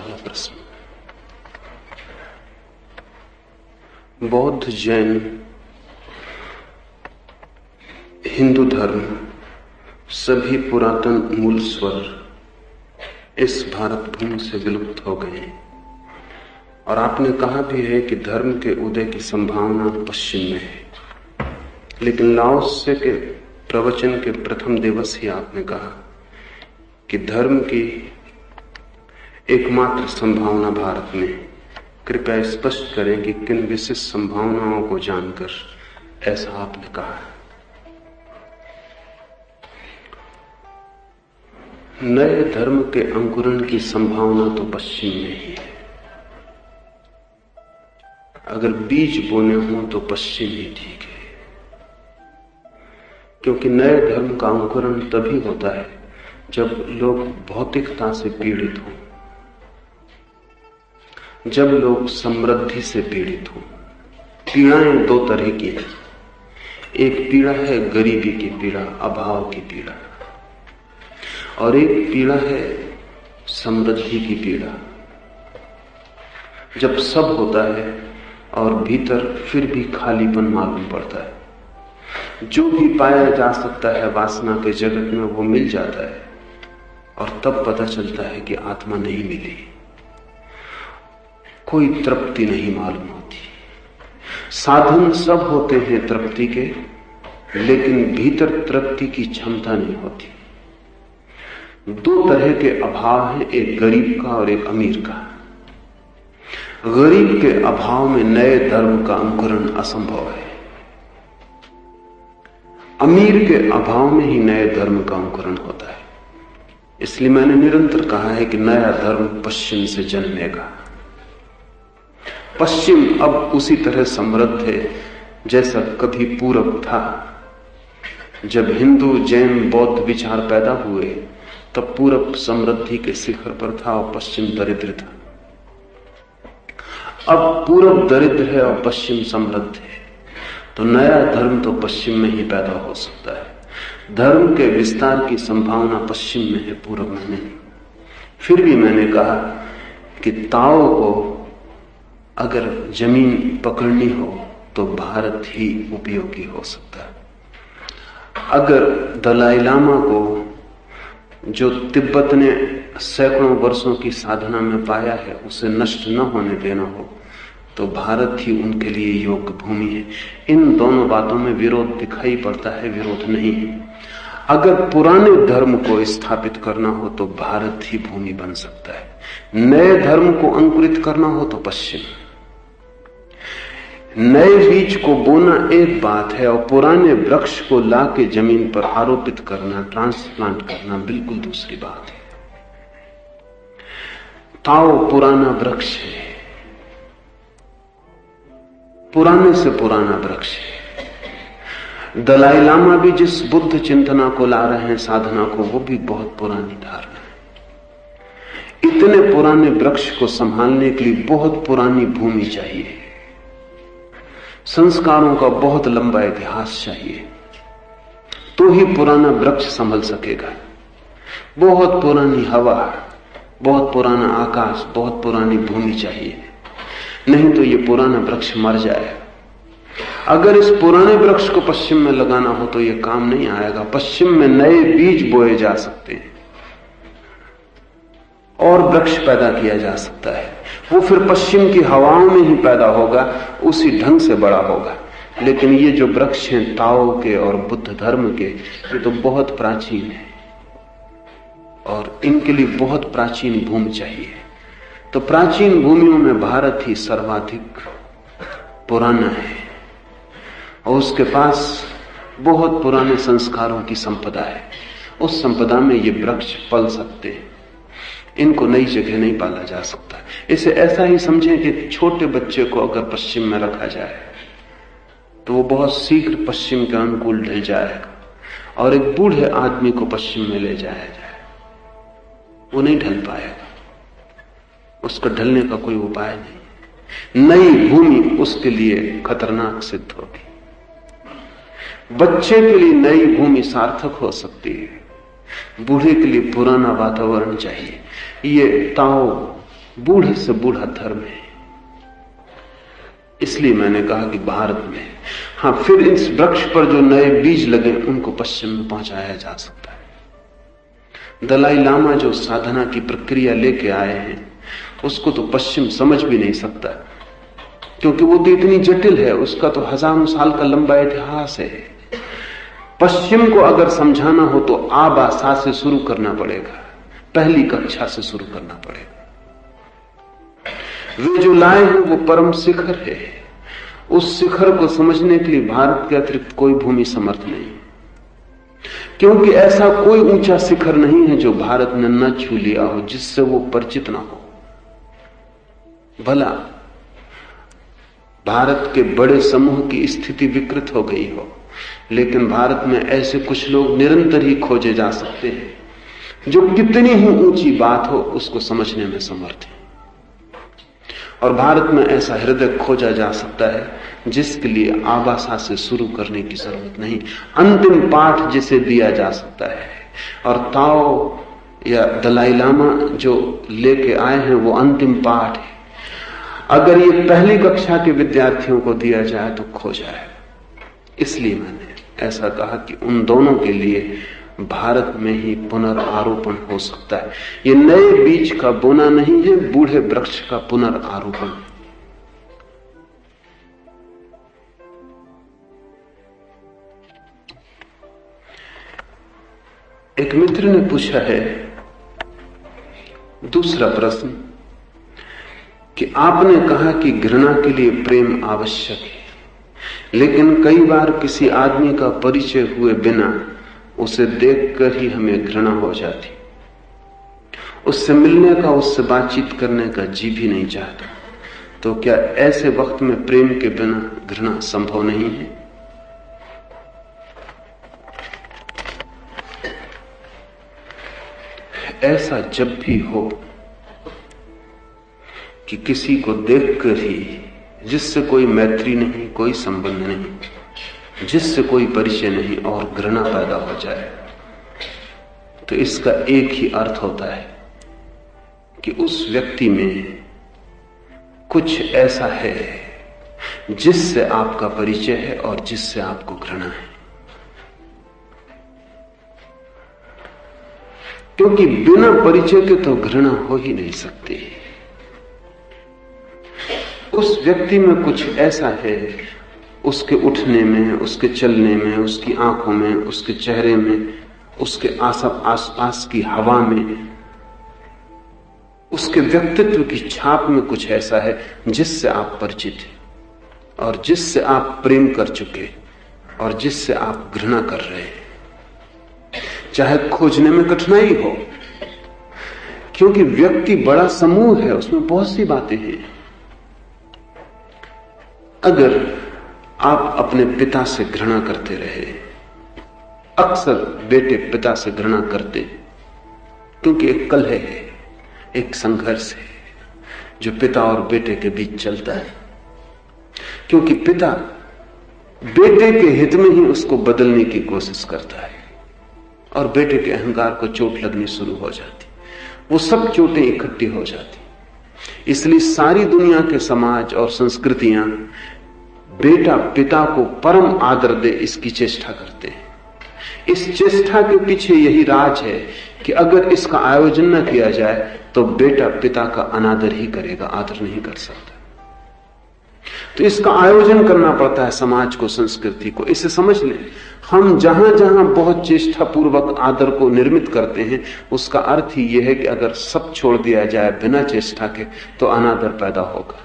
पहला प्रश्न, बौद्ध, जैन, हिंदू धर्म सभी पुरातन मूल स्वर इस भारत भूमि से विलुप्त हो गए हैं। और आपने कहा भी है कि धर्म के उदय की संभावना पश्चिम में है, लेकिन लाओत्से के प्रवचन के प्रथम दिवस ही आपने कहा कि धर्म की एकमात्र संभावना भारत में। कृपया स्पष्ट करें कि किन विशिष्ट संभावनाओं को जानकर ऐसा आपने कहा। नए धर्म के अंकुरण की संभावना तो पश्चिम में ही है। अगर बीज बोने हो तो पश्चिम ही ठीक है, क्योंकि नए धर्म का अंकुरण तभी होता है जब लोग भौतिकता से पीड़ित हों, जब लोग समृद्धि से पीड़ित हों। पीड़ाएं दो तरह की हैं। एक पीड़ा है गरीबी की पीड़ा, अभाव की पीड़ा, और एक पीड़ा है समृद्धि की पीड़ा। जब सब होता है और भीतर फिर भी खालीपन मालूम पड़ता है, जो भी पाया जा सकता है वासना के जगत में वो मिल जाता है, और तब पता चलता है कि आत्मा नहीं मिली, कोई तृप्ति नहीं मालूम होती। साधन सब होते हैं तृप्ति के, लेकिन भीतर तृप्ति की क्षमता नहीं होती। दो तरह के अभाव हैं, एक गरीब का और एक अमीर का। गरीब के अभाव में नए धर्म का अंकुरण असंभव है, अमीर के अभाव में ही नए धर्म का अंकुरण होता है। इसलिए मैंने निरंतर कहा है कि नया धर्म पश्चिम से जन्मेगा। पश्चिम अब उसी तरह समृद्ध है जैसा कभी पूरब था। जब हिंदू, जैन, बौद्ध विचार पैदा हुए तब पूरब समृद्धि के शिखर पर था और पश्चिम दरिद्र था। अब पूरब दरिद्र है और पश्चिम समृद्ध है, तो नया धर्म तो पश्चिम में ही पैदा हो सकता है। धर्म के विस्तार की संभावना पश्चिम में है, पूरब में नहीं। फिर भी मैंने कहा कि ताओ को अगर जमीन पकड़नी हो तो भारत ही उपयोगी हो सकता है। अगर दलाई लामा को जो तिब्बत ने सैकड़ों वर्षों की साधना में पाया है उसे नष्ट न होने देना हो तो भारत ही उनके लिए योग्य भूमि है। इन दोनों बातों में विरोध दिखाई पड़ता है, विरोध नहीं है। अगर पुराने धर्म को स्थापित करना हो तो भारत ही भूमि बन सकता है। नए धर्म को अंकुरित करना हो तो पश्चिम। नए बीज को बोना एक बात है और पुराने वृक्ष को लाके जमीन पर आरोपित करना, ट्रांसप्लांट करना बिल्कुल दूसरी बात है। ताओ पुराना वृक्ष है, पुराने से पुराना वृक्ष है। दलाई लामा भी जिस बुद्ध चिंतना को ला रहे हैं, साधना को, वो भी बहुत पुरानी धारणा है। इतने पुराने वृक्ष को संभालने के लिए बहुत पुरानी भूमि चाहिए, संस्कारों का बहुत लंबा इतिहास चाहिए, तो ही पुराना वृक्ष संभल सकेगा। बहुत पुरानी हवा, बहुत पुराना आकाश, बहुत पुरानी भूमि चाहिए, नहीं तो ये पुराना वृक्ष मर जाएगा। अगर इस पुराने वृक्ष को पश्चिम में लगाना हो तो ये काम नहीं आएगा। पश्चिम में नए बीज बोए जा सकते हैं और वृक्ष पैदा किया जा सकता है। वो फिर पश्चिम की हवाओं में ही पैदा होगा, उसी ढंग से बड़ा होगा। लेकिन ये जो वृक्ष हैं ताओ के और बुद्ध धर्म के, ये तो बहुत प्राचीन है और इनके लिए बहुत प्राचीन भूमि चाहिए। तो प्राचीन भूमियों में भारत ही सर्वाधिक पुराना है और उसके पास बहुत पुराने संस्कारों की संपदा है। उस संपदा में ये वृक्ष पल सकते हैं, इनको नई जगह नहीं पाला जा सकता। इसे ऐसा ही समझें कि छोटे बच्चे को अगर पश्चिम में रखा जाए तो वो बहुत शीघ्र पश्चिम के अनुकूल ढल जाएगा, और एक बूढ़े आदमी को पश्चिम में ले जाया जाए वो नहीं ढल पाएगा, उसका ढलने का कोई उपाय नहीं। नई भूमि उसके लिए खतरनाक सिद्ध होगी। बच्चे के लिए नई भूमि सार्थक हो सकती है, बूढ़े के लिए पुराना वातावरण चाहिए। ये ताओ बूढ़े से बूढ़ा धर्म है। इसलिए मैंने कहा कि भारत में, हाँ, फिर इस वृक्ष पर जो नए बीज लगे उनको पश्चिम में पहुंचाया जा सकता है। दलाई लामा जो साधना की प्रक्रिया लेके आए हैं उसको तो पश्चिम समझ भी नहीं सकता, क्योंकि वो तो इतनी जटिल है, उसका तो हजारों साल का लंबा इतिहास है। पश्चिम को अगर समझाना हो तो आबासा से शुरू करना पड़ेगा, पहली कक्षा से शुरू करना पड़ेगा। वे जो लाए हैं वो परम शिखर है। उस शिखर को समझने के लिए भारत के अतिरिक्त कोई भूमि समर्थ नहीं, क्योंकि ऐसा कोई ऊंचा शिखर नहीं है जो भारत ने न छू लिया हो, जिससे वो परिचित ना हो। भला भारत के बड़े समूह की स्थिति विकृत हो गई हो, लेकिन भारत में ऐसे कुछ लोग निरंतर ही खोजे जा सकते हैं जो कितनी ही ऊंची बात हो उसको समझने में समर्थ है। और भारत में ऐसा हृदय खोजा जा सकता है जिसके लिए आबासा से शुरू करने की जरूरत नहीं, अंतिम पाठ जिसे दिया जा सकता है। और ताओ या दलाई लामा जो लेके आए हैं वो अंतिम पाठ है। अगर ये पहली कक्षा के विद्यार्थियों को दिया जाए तो खो जाए। इसलिए मैंने ऐसा कहा कि उन दोनों के लिए भारत में ही पुनर्आरोपण हो सकता है। ये नए बीज का बोना नहीं है, बूढ़े वृक्ष का पुनर्आरोपण। एक मित्र ने पूछा है दूसरा प्रश्न कि आपने कहा कि घृणा के लिए प्रेम आवश्यक है, लेकिन कई बार किसी आदमी का परिचय हुए बिना उसे देखकर ही हमें घृणा हो जाती, उससे मिलने का, उससे बातचीत करने का जी भी नहीं चाहता। तो क्या ऐसे वक्त में प्रेम के बिना घृणा संभव नहीं है? ऐसा जब भी हो कि किसी को देखकर ही, जिससे कोई मैत्री नहीं, कोई संबंध नहीं, जिससे कोई परिचय नहीं, और घृणा पैदा हो जाए, तो इसका एक ही अर्थ होता है कि उस व्यक्ति में कुछ ऐसा है जिससे आपका परिचय है और जिससे आपको घृणा है। क्योंकि बिना परिचय के तो घृणा हो ही नहीं सकती। उस व्यक्ति में कुछ ऐसा है, उसके उठने में, उसके चलने में, उसकी आंखों में, उसके चेहरे में, उसके आसपास की हवा में, उसके व्यक्तित्व की छाप में कुछ ऐसा है जिससे आप परिचित हैं और जिससे आप प्रेम कर चुके और जिससे आप घृणा कर रहे हैं, चाहे खोजने में कठिनाई हो। क्योंकि व्यक्ति बड़ा समूह है, उसमें बहुत सी बातें हैं। अगर आप अपने पिता से घृणा करते रहे, अक्सर बेटे पिता से घृणा करते, क्योंकि एक कलह है, एक संघर्ष है जो पिता और बेटे के बीच चलता है। क्योंकि पिता बेटे के हित में ही उसको बदलने की कोशिश करता है और बेटे के अहंकार को चोट लगनी शुरू हो जाती, वो सब चोटें इकट्ठी हो जाती। इसलिए सारी दुनिया के समाज और संस्कृतियां बेटा पिता को परम आदर दे इसकी चेष्टा करते हैं। इस चेष्टा के पीछे यही राज है कि अगर इसका आयोजन न किया जाए तो बेटा पिता का अनादर ही करेगा, आदर नहीं कर सकता। तो इसका आयोजन करना पड़ता है समाज को, संस्कृति को। इसे समझ लें, हम जहां जहां बहुत चेष्टा पूर्वक आदर को निर्मित करते हैं, उसका अर्थ ही यह है कि अगर सब छोड़ दिया जाए बिना चेष्टा के तो अनादर पैदा होगा।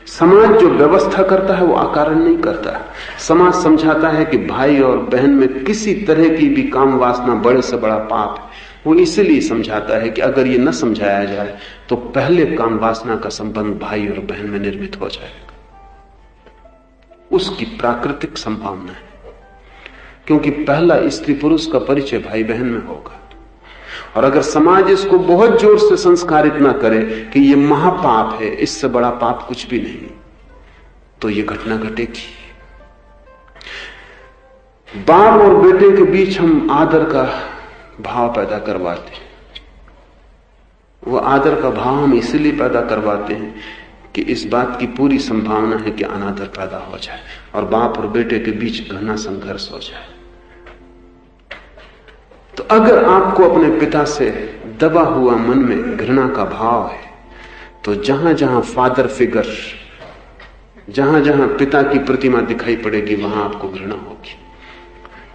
समाज जो व्यवस्था करता है वो अकारण नहीं करता। समाज समझाता है कि भाई और बहन में किसी तरह की भी काम वासना बड़े से बड़ा पाप है। वो इसलिए समझाता है कि अगर ये न समझाया जाए तो पहले काम वासना का संबंध भाई और बहन में निर्मित हो जाएगा। उसकी प्राकृतिक संभावना है, क्योंकि पहला स्त्री पुरुष का परिचय भाई बहन में होगा। और अगर समाज इसको बहुत जोर से संस्कारित ना करे कि ये महापाप है, इससे बड़ा पाप कुछ भी नहीं, तो ये घटना घटेगी। बाप और बेटे के बीच हम आदर का भाव पैदा करवाते, वो आदर का भाव हम इसलिए पैदा करवाते हैं कि इस बात की पूरी संभावना है कि अनादर पैदा हो जाए और बाप और बेटे के बीच घना संघर्ष हो जाए। तो अगर आपको अपने पिता से दबा हुआ मन में घृणा का भाव है, तो जहां जहां फादर फिगर, जहां जहां पिता की प्रतिमा दिखाई पड़ेगी, वहां आपको घृणा होगी।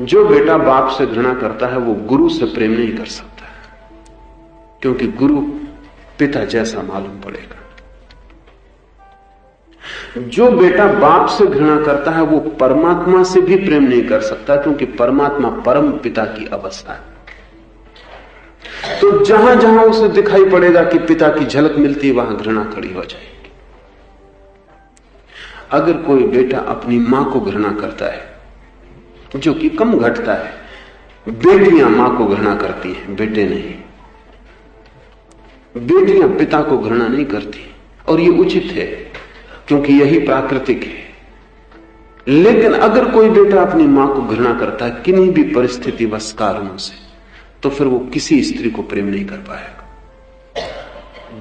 जो बेटा बाप से घृणा करता है वो गुरु से प्रेम नहीं कर सकता, क्योंकि गुरु पिता जैसा मालूम पड़ेगा। जो बेटा बाप से घृणा करता है वो परमात्मा से भी प्रेम नहीं कर सकता, क्योंकि परमात्मा परम पिता की अवस्था है। तो जहां जहां उसे दिखाई पड़ेगा कि पिता की झलक मिलती है, वहां घृणा खड़ी हो जाएगी। अगर कोई बेटा अपनी मां को घृणा करता है, जो कि कम घटता है, बेटियां मां को घृणा करती हैं, बेटे नहीं। बेटियां पिता को घृणा नहीं करती, और ये उचित है, क्योंकि यही प्राकृतिक है। लेकिन अगर कोई बेटा अपनी मां को घृणा करता है किन्हीं भी परिस्थितिवश कारणों से, तो फिर वो किसी स्त्री को प्रेम नहीं कर पाएगा।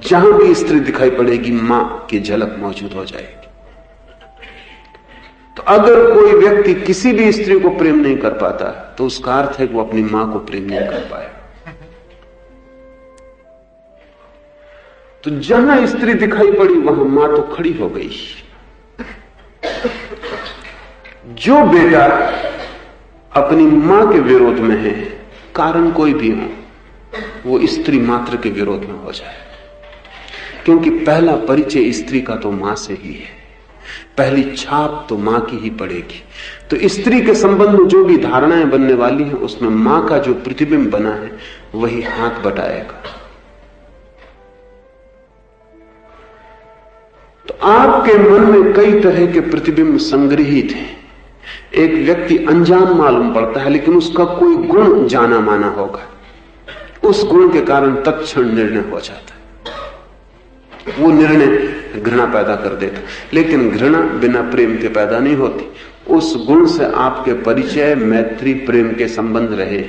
जहां भी स्त्री दिखाई पड़ेगी, मां की झलक मौजूद हो जाएगी। तो अगर कोई व्यक्ति किसी भी स्त्री को प्रेम नहीं कर पाता, तो उसका अर्थ है कि वो अपनी मां को प्रेम नहीं कर पाया। तो जहां स्त्री दिखाई पड़ी, वहां मां तो खड़ी हो गई। जो बेटा अपनी मां के विरोध में है, कारण कोई भी हो, वो स्त्री मात्र के विरोध में हो जाए, क्योंकि पहला परिचय स्त्री का तो मां से ही है, पहली छाप तो मां की ही पड़ेगी। तो स्त्री के संबंध में जो भी धारणाएं बनने वाली हैं, उसमें मां का जो प्रतिबिंब बना है वही हाथ बटाएगा। तो आपके मन में कई तरह के प्रतिबिंब संग्रहित हैं। एक व्यक्ति अनजान मालूम पड़ता है, लेकिन उसका कोई गुण जाना माना होगा, उस गुण के कारण तत्क्षण निर्णय हो जाता है। वो निर्णय घृणा पैदा कर देता, लेकिन घृणा बिना प्रेम के पैदा नहीं होती। उस गुण से आपके परिचय, मैत्री, प्रेम के संबंध रहे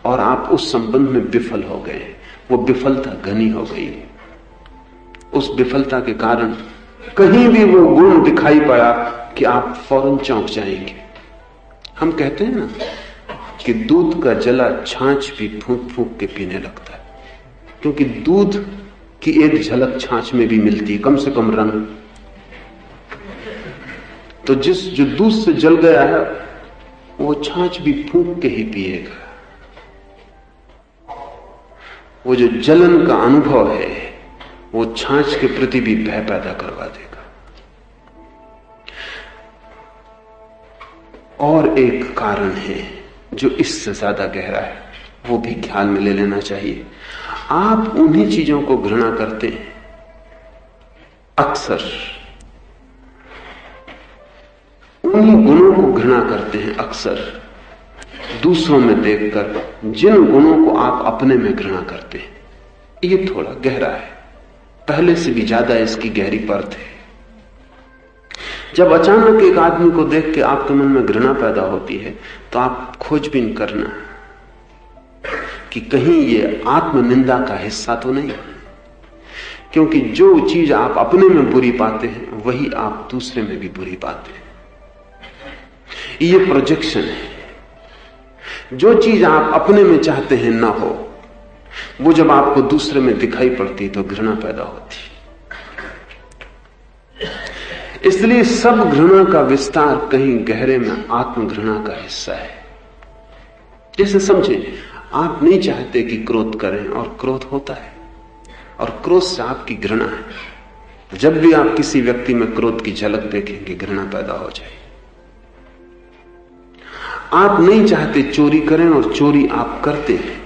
और आप उस संबंध में विफल हो गए, वो विफलता घनी हो गई। उस विफलता के कारण कहीं भी वो गुण दिखाई पड़ा कि आप फौरन चौंक जाएंगे। हम कहते हैं ना कि दूध का जला छाछ भी फूंक फूंक के पीने लगता है, क्योंकि दूध की एक झलक छाछ में भी मिलती है, कम से कम रंग। तो जो दूध से जल गया है, वो छाछ भी फूंक के ही पिएगा। वो जो जलन का अनुभव है, वो छाछ के प्रति भी भय पैदा करवा देगा। और एक कारण है जो इससे ज्यादा गहरा है, वो भी ख्याल में ले लेना चाहिए। आप उन्हीं चीजों को घृणा करते हैं, अक्सर उन्हीं गुणों को घृणा करते हैं, अक्सर दूसरों में देखकर, जिन गुणों को आप अपने में घृणा करते हैं। ये थोड़ा गहरा है, पहले से भी ज्यादा इसकी गहरी परत है। जब अचानक एक आदमी को देख के आपके मन में घृणा पैदा होती है, तो आप खोजबीन करना कि कहीं ये आत्मनिंदा का हिस्सा तो नहीं, क्योंकि जो चीज आप अपने में बुरी पाते हैं वही आप दूसरे में भी बुरी पाते हैं। ये प्रोजेक्शन है। जो चीज आप अपने में चाहते हैं ना हो, वो जब आपको दूसरे में दिखाई पड़ती तो घृणा पैदा होती। इसलिए सब घृणा का विस्तार कहीं गहरे में आत्मघृणा का हिस्सा है। जैसे समझें, आप नहीं चाहते कि क्रोध करें और क्रोध होता है, और क्रोध से आपकी घृणा है। जब भी आप किसी व्यक्ति में क्रोध की झलक देखेंगे, घृणा पैदा हो जाएगी। आप नहीं चाहते चोरी करें और चोरी आप करते हैं,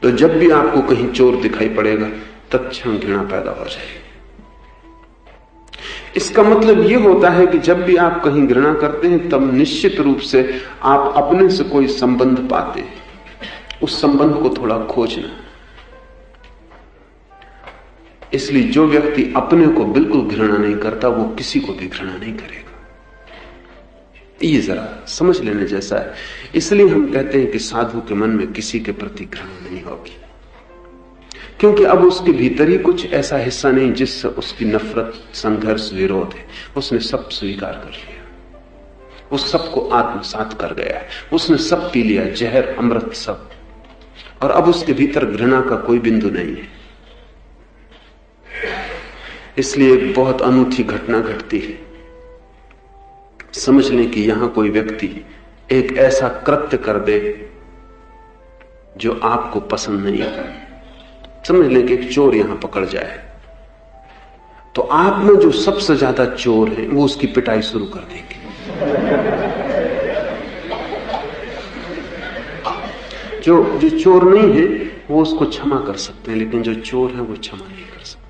तो जब भी आपको कहीं चोर दिखाई पड़ेगा, तत्क्षण घृणा पैदा हो जाएगी। इसका मतलब यह होता है कि जब भी आप कहीं घृणा करते हैं, तब निश्चित रूप से आप अपने से कोई संबंध पाते हैं। उस संबंध को थोड़ा खोजना। इसलिए जो व्यक्ति अपने को बिल्कुल घृणा नहीं करता, वो किसी को भी घृणा नहीं करेगा। ये जरा समझ लेने जैसा है। इसलिए हम कहते हैं कि साधु के मन में किसी के प्रति घृणा नहीं होगी। क्योंकि अब उसके भीतर ही कुछ ऐसा हिस्सा नहीं जिससे उसकी नफरत, संघर्ष, विरोध है। उसने सब स्वीकार कर लिया, उस सबको आत्मसात कर गया है, उसने सब पी लिया, जहर, अमृत, सब। और अब उसके भीतर घृणा का कोई बिंदु नहीं है। इसलिए एक बहुत अनूठी घटना घटती है। समझ लें कि यहां कोई व्यक्ति एक ऐसा कृत्य कर दे जो आपको पसंद नहीं है। समझ लें कि एक चोर यहां पकड़ जाए, तो आप में जो सबसे ज्यादा चोर हैं वो उसकी पिटाई शुरू कर देंगे। जो चोर नहीं है वो उसको क्षमा कर सकते हैं, लेकिन जो चोर है वो क्षमा नहीं कर सकते।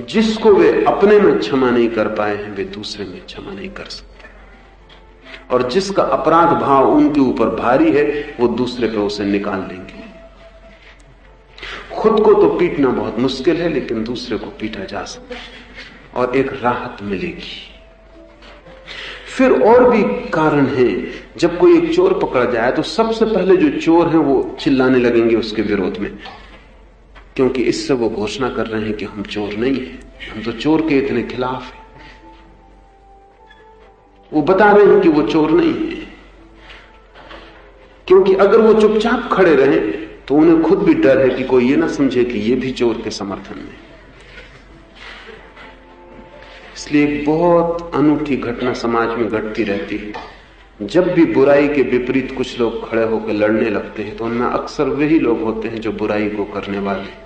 जिसको वे अपने में क्षमा नहीं कर पाए हैं वे दूसरे में क्षमा नहीं कर सकते, और जिसका अपराध भाव उनके ऊपर भारी है वो दूसरे पे उसे निकाल लेंगे। खुद को तो पीटना बहुत मुश्किल है, लेकिन दूसरे को पीटा जा सकता है और एक राहत मिलेगी। फिर और भी कारण है। जब कोई एक चोर पकड़ जाए तो सबसे पहले जो चोर हैं वो चिल्लाने लगेंगे उसके विरोध में, क्योंकि इससे वो घोषणा कर रहे हैं कि हम चोर नहीं हैं, हम तो चोर के इतने खिलाफ हैं। वो बता रहे हैं कि वो चोर नहीं है, क्योंकि अगर वो चुपचाप खड़े रहें तो उन्हें खुद भी डर है कि कोई ये ना समझे कि ये भी चोर के समर्थन में। इसलिए एक बहुत अनूठी घटना समाज में घटती रहती है। जब भी बुराई के विपरीत कुछ लोग खड़े होकर लड़ने लगते हैं तो उनमें अक्सर वही लोग होते हैं जो बुराई को करने वाले।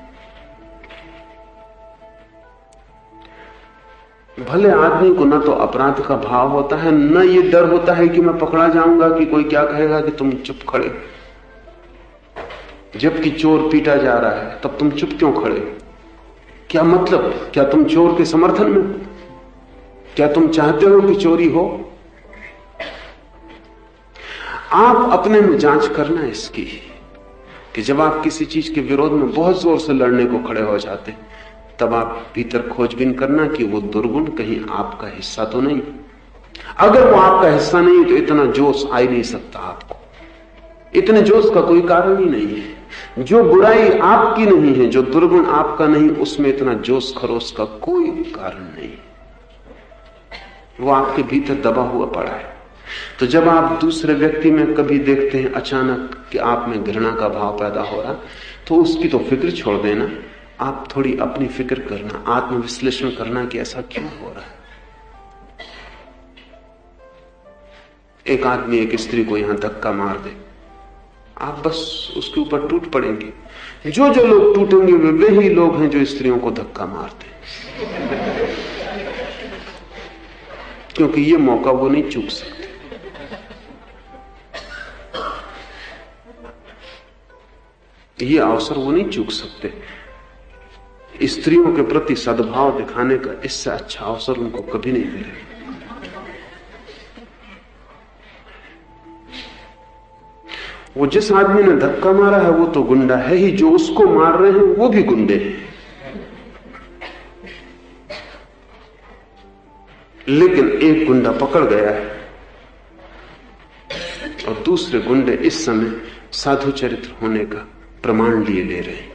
भले आदमी को न तो अपराध का भाव होता है, न ये डर होता है कि मैं पकड़ा जाऊंगा, कि कोई क्या कहेगा कि तुम चुप खड़े। जबकि चोर पीटा जा रहा है तब तुम चुप क्यों खड़े? क्या मतलब? क्या तुम चोर के समर्थन में? क्या तुम चाहते हो कि चोरी हो? आप अपने में जांच करना इसकी कि जब आप किसी चीज के विरोध में बहुत जोर से लड़ने को खड़े हो जाते तब आप भीतर खोजबीन करना कि वो दुर्गुण कहीं आपका हिस्सा तो नहीं। अगर वो आपका हिस्सा नहीं तो इतना जोश आ ही नहीं सकता आपको। इतने जोश का कोई कारण ही नहीं है। जो बुराई आपकी नहीं है, जो दुर्गुण आपका नहीं, उसमें इतना जोश खरोश का कोई कारण नहीं। वो आपके भीतर दबा हुआ पड़ा है। तो जब आप दूसरे व्यक्ति में कभी देखते हैं अचानक कि आप में घृणा का भाव पैदा हो रहा, तो उसकी तो फिक्र छोड़ देना, आप थोड़ी अपनी फिक्र करना, आत्मविश्लेषण करना कि ऐसा क्यों हो रहा है। एक आदमी एक स्त्री को यहां धक्का मार दे, आप बस उसके ऊपर टूट पड़ेंगे। जो जो लोग टूटेंगे वे ही लोग हैं जो स्त्रियों को धक्का मारते हैं, क्योंकि ये मौका वो नहीं चूक सकते। ये अवसर वो नहीं चूक सकते। स्त्रियों के प्रति सद्भाव दिखाने का इससे अच्छा अवसर उनको कभी नहीं मिलेगा। वो जिस आदमी ने धक्का मारा है वो तो गुंडा है ही, जो उसको मार रहे हैं वो भी गुंडे हैं। लेकिन एक गुंडा पकड़ गया है और दूसरे गुंडे इस समय साधु चरित्र होने का प्रमाण लिए ले रहे हैं।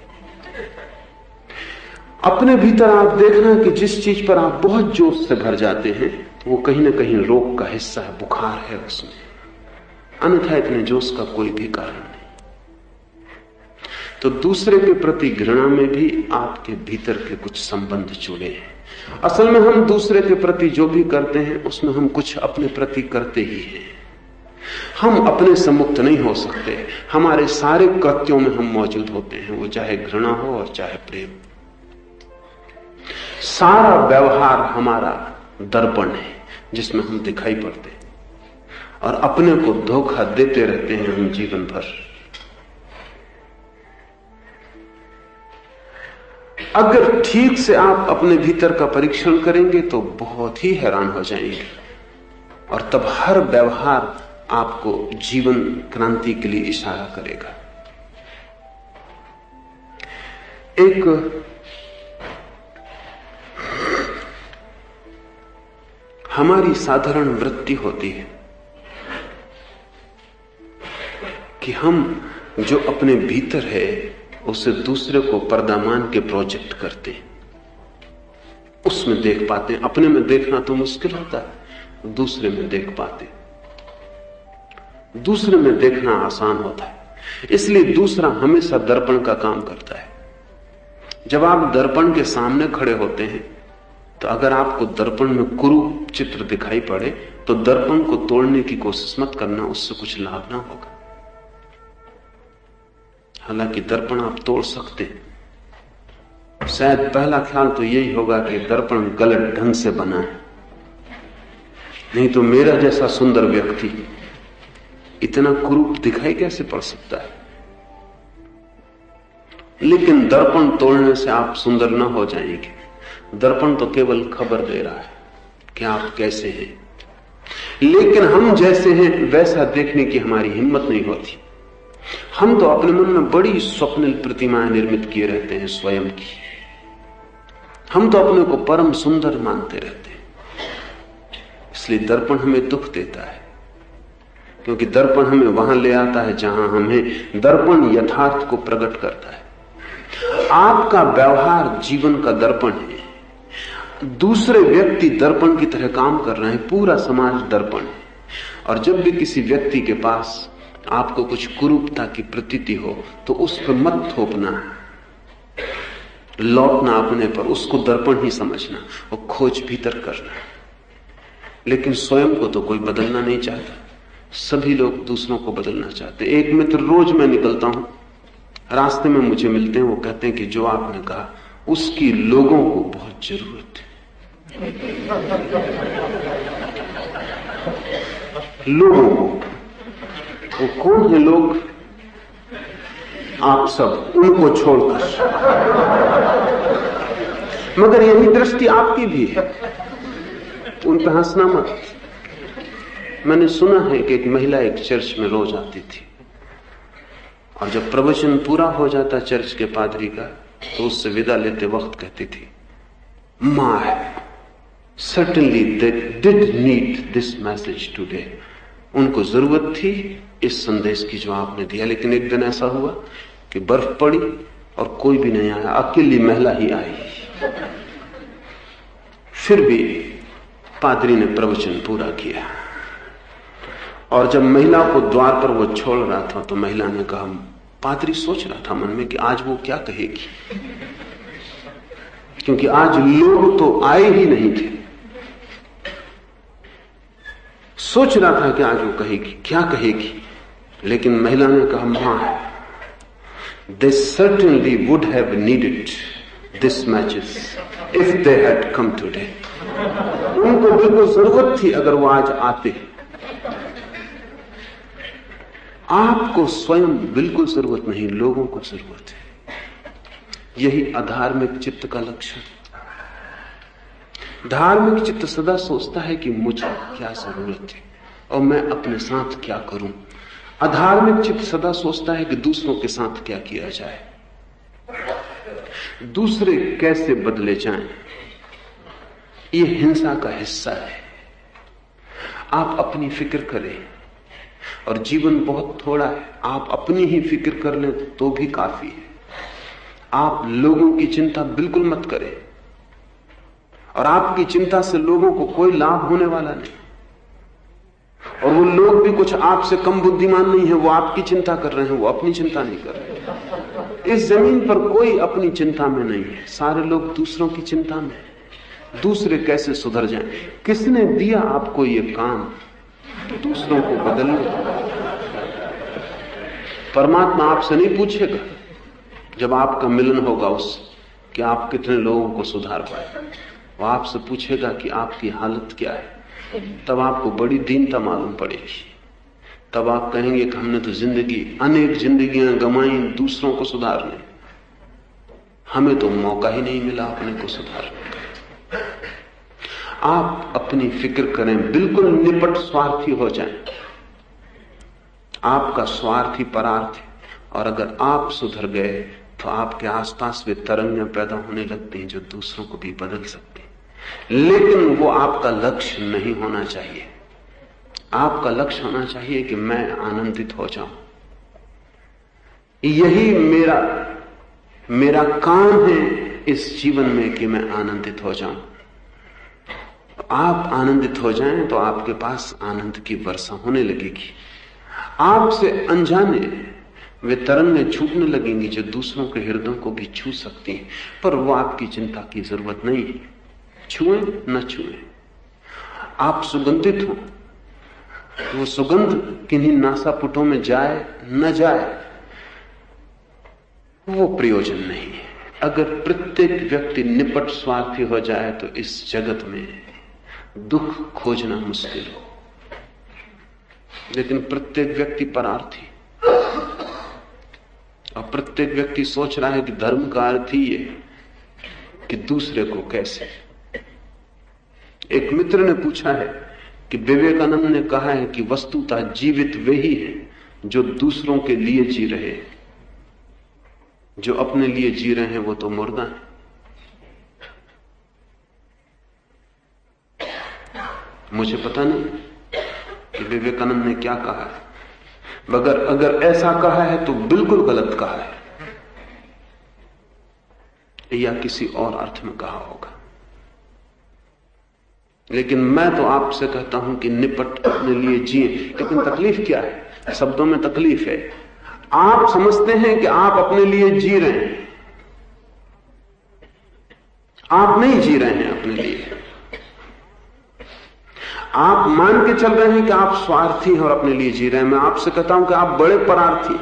अपने भीतर आप देखना कि जिस चीज पर आप बहुत जोश से भर जाते हैं वो कहीं ना कहीं रोग का हिस्सा है, बुखार है उसमें, अन्यथा इतने जोश का कोई भी कारण नहीं। तो दूसरे के प्रति घृणा में भी आपके भीतर के कुछ संबंध जुड़े हैं। असल में हम दूसरे के प्रति जो भी करते हैं उसमें हम कुछ अपने प्रति करते ही हैं। हम अपने से मुक्त नहीं हो सकते। हमारे सारे कृत्यों में हम मौजूद होते हैं, वो चाहे घृणा हो और चाहे प्रेम। सारा व्यवहार हमारा दर्पण है जिसमें हम दिखाई पड़ते हैं और अपने को धोखा देते रहते हैं हम जीवन भर। अगर ठीक से आप अपने भीतर का परीक्षण करेंगे तो बहुत ही हैरान हो जाएंगे, और तब हर व्यवहार आपको जीवन क्रांति के लिए इशारा करेगा। एक हमारी साधारण वृत्ति होती है कि हम जो अपने भीतर है उसे दूसरे को पर्दा मान के प्रोजेक्ट करते हैं, उसमें देख पाते हैं। अपने में देखना तो मुश्किल होता है, दूसरे में देख पाते, दूसरे में देखना आसान होता है। इसलिए दूसरा हमेशा दर्पण का काम करता है। जब आप दर्पण के सामने खड़े होते हैं तो अगर आपको दर्पण में कुरूप चित्र दिखाई पड़े तो दर्पण को तोड़ने की कोशिश मत करना, उससे कुछ लाभ ना होगा। हालांकि दर्पण आप तोड़ सकते हैं। शायद पहला ख्याल तो यही होगा कि दर्पण गलत ढंग से बना है, नहीं तो मेरा जैसा सुंदर व्यक्ति इतना कुरूप दिखाई कैसे पड़ सकता है। लेकिन दर्पण तोड़ने से आप सुंदर ना हो जाएंगे। दर्पण तो केवल खबर दे रहा है कि आप कैसे हैं, लेकिन हम जैसे हैं वैसा देखने की हमारी हिम्मत नहीं होती। हम तो अपने मन में बड़ी स्वप्निल प्रतिमाएं निर्मित किए रहते हैं स्वयं की। हम तो अपने को परम सुंदर मानते रहते हैं। इसलिए दर्पण हमें दुख देता है, क्योंकि दर्पण हमें वहां ले आता है जहां हमें दर्पण यथार्थ को प्रकट करता है। आपका व्यवहार जीवन का दर्पण है। दूसरे व्यक्ति दर्पण की तरह काम कर रहे हैं, पूरा समाज दर्पण है। और जब भी किसी व्यक्ति के पास आपको कुछ कुरूपता की प्रतीति हो तो उस पर मत थोपना, लौटना अपने पर, उसको दर्पण ही समझना और खोज भीतर करना। लेकिन स्वयं को तो कोई बदलना नहीं चाहता, सभी लोग दूसरों को बदलना चाहते। एक मित्र रोज मैं निकलता हूं, रास्ते में मुझे मिलते हैं, वो कहते हैं कि जो आपने कहा उसकी लोगों को बहुत जरूरत है। लोगों को, वो कौन है लोग? आप सब, उनको छोड़कर। मगर यही दृष्टि आपकी भी है, उन पर हंसना मत। मैंने सुना है कि एक महिला एक चर्च में रोज आती थी और जब प्रवचन पूरा हो जाता चर्च के पादरी का तो उससे विदा लेते वक्त कहती थी, my certainly they did need this message today। उनको जरूरत थी इस संदेश की जो आपने दिया। लेकिन एक दिन ऐसा हुआ कि बर्फ पड़ी और कोई भी नहीं आया, अकेली महिला ही आई। फिर भी पादरी ने प्रवचन पूरा किया और जब महिला को द्वार पर वो छोड़ रहा था तो महिला ने कहा, पादरी सोच रहा था मन में कि आज वो क्या कहेगी, क्योंकि आज लोग तो आए ही नहीं थे। सोच रहा था कि आज वो कहेगी, क्या कहेगी। लेकिन महिला ने कहा, मां, they certainly would have needed this message if they had come today। उनको बिल्कुल जरूरत थी अगर वो आज आते। आपको स्वयं बिल्कुल जरूरत नहीं, लोगों को जरूरत है। यही अधार्मिक चित्त का लक्षण। धार्मिक चित्त सदा सोचता है कि मुझे क्या जरूरत है और मैं अपने साथ क्या करूं। अधार्मिक चित्त सदा सोचता है कि दूसरों के साथ क्या किया जाए, दूसरे कैसे बदले जाएं। ये हिंसा का हिस्सा है। आप अपनी फिक्र करें, और जीवन बहुत थोड़ा है। आप अपनी ही फिक्र कर लें तो भी काफी है। आप लोगों की चिंता बिल्कुल मत करें, और आपकी चिंता से लोगों को कोई लाभ होने वाला नहीं। और वो लोग भी कुछ आपसे कम बुद्धिमान नहीं है, वो आपकी चिंता कर रहे हैं, वो अपनी चिंता नहीं कर रहे। इस जमीन पर कोई अपनी चिंता में नहीं है, सारे लोग दूसरों की चिंता में। दूसरे कैसे सुधर जाएं। किसने दिया आपको ये काम दूसरों को बदलने? परमात्मा आपसे नहीं पूछेगा जब आपका मिलन होगा उससे कि आप कितने लोगों को सुधार पाए। वो आपसे पूछेगा कि आपकी हालत क्या है। तब आपको बड़ी दीनता मालूम पड़ेगी। तब आप कहेंगे कि हमने तो अनेक जिंदगियां गंवाई दूसरों को सुधारने, हमें तो मौका ही नहीं मिला अपने को सुधारने का। आप अपनी फिक्र करें, बिल्कुल निपट स्वार्थी हो जाएं। आपका स्वार्थ ही परार्थ है, और अगर आप सुधर गए तो आपके आसपास वे तरंगें पैदा होने लगती हैं जो दूसरों को भी बदल सकती हैं। लेकिन वो आपका लक्ष्य नहीं होना चाहिए। आपका लक्ष्य होना चाहिए कि मैं आनंदित हो जाऊं, यही मेरा काम है इस जीवन में कि मैं आनंदित हो जाऊं। आप आनंदित हो जाएं तो आपके पास आनंद की वर्षा होने लगेगी। आपसे अनजाने वे तरंगें छूटने लगेंगी जो दूसरों के हृदयों को भी छू सकती हैं, पर वो आपकी चिंता की जरूरत नहीं है। छुएं न छुएं, आप सुगंधित हो, वो सुगंध किन्हीं नासापुटों में जाए न जाए वो प्रयोजन नहीं है। अगर प्रत्येक व्यक्ति निपट स्वार्थी हो जाए तो इस जगत में दुख खोजना मुश्किल हो, लेकिन प्रत्येक व्यक्ति परार्थी, और प्रत्येक व्यक्ति सोच रहा है कि धर्म का अर्थ ही है कि दूसरे को कैसे। एक मित्र ने पूछा है कि विवेकानंद ने कहा है कि वस्तुतः जीवित वे ही हैं जो दूसरों के लिए जी रहे, जो अपने लिए जी रहे हैं वो तो मुर्दा है। मुझे पता नहीं कि विवेकानंद ने क्या कहा है, मगर अगर ऐसा कहा है तो बिल्कुल गलत कहा है, या किसी और अर्थ में कहा होगा। लेकिन मैं तो आपसे कहता हूं कि निपट अपने लिए जिए। लेकिन तकलीफ क्या है? शब्दों में तकलीफ है। आप समझते हैं कि आप अपने लिए जी रहे हैं, आप नहीं जी रहे हैं अपने लिए। आप मान के चल रहे हैं कि आप स्वार्थी हैं और अपने लिए जी रहे हैं। मैं आपसे कहता हूं कि आप बड़े परार्थी,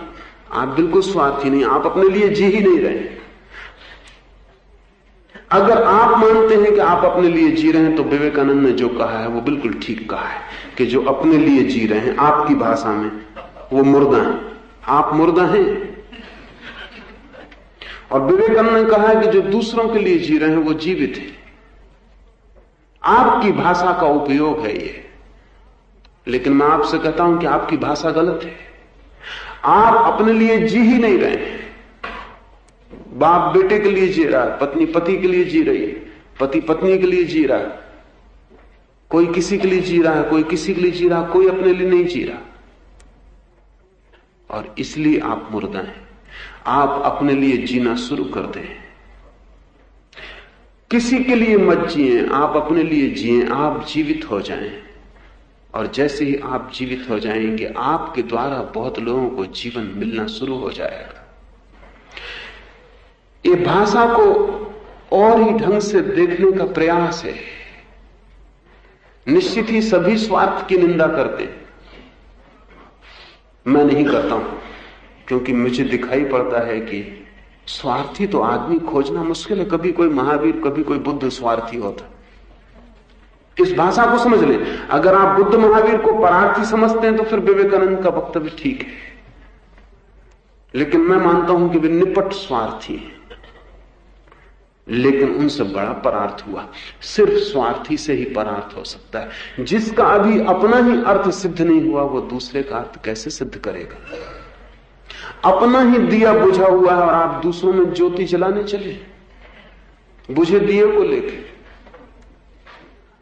आप बिल्कुल स्वार्थी नहीं, आप अपने लिए जी ही नहीं रहे। अगर आप मानते हैं कि आप अपने लिए जी रहे हैं तो विवेकानंद ने जो कहा है वो बिल्कुल ठीक कहा है कि जो अपने लिए जी रहे हैं, आपकी भाषा में वो मुर्दा हैं, आप मुर्दा हैं। और विवेकानंद ने कहा है कि जो दूसरों के लिए जी रहे हैं वो जीवित है। आपकी भाषा का उपयोग है ये, लेकिन मैं आपसे कहता हूं कि आपकी भाषा गलत है। आप अपने लिए जी ही नहीं रहे हैं। बाप बेटे के लिए जी रहा है, पत्नी पति के लिए जी रही है, पति पत्नी के लिए जी रहा है, कोई किसी के लिए जी रहा है, कोई किसी के लिए जी रहा है, कोई अपने लिए नहीं जी रहा। और इसलिए आप मुर्दा हैं। आप अपने लिए जीना शुरू कर दें, किसी के लिए मत जिए, आप अपने लिए जिए, आप जीवित हो जाएं। और जैसे ही आप जीवित हो जाएंगे आपके द्वारा बहुत लोगों को जीवन मिलना शुरू हो जाएगा। ये भाषा को और ही ढंग से देखने का प्रयास है। निश्चित ही सभी स्वार्थ की निंदा करते हैं, मैं नहीं करता हूं, क्योंकि मुझे दिखाई पड़ता है कि स्वार्थी तो आदमी खोजना मुश्किल है। कभी कोई महावीर, कभी कोई बुद्ध स्वार्थी होता। इस भाषा को समझ लें। अगर आप बुद्ध महावीर को परार्थी समझते हैं तो फिर विवेकानंद का वक्तव्य ठीक है, लेकिन मैं मानता हूं कि वे निपट स्वार्थी हैं, लेकिन उनसे बड़ा परार्थ हुआ। सिर्फ स्वार्थी से ही परार्थ हो सकता है। जिसका अभी अपना ही अर्थ सिद्ध नहीं हुआ वो दूसरे का अर्थ कैसे सिद्ध करेगा? अपना ही दिया बुझा हुआ है और आप दूसरों में ज्योति जलाने चले। बुझे दिए को लेके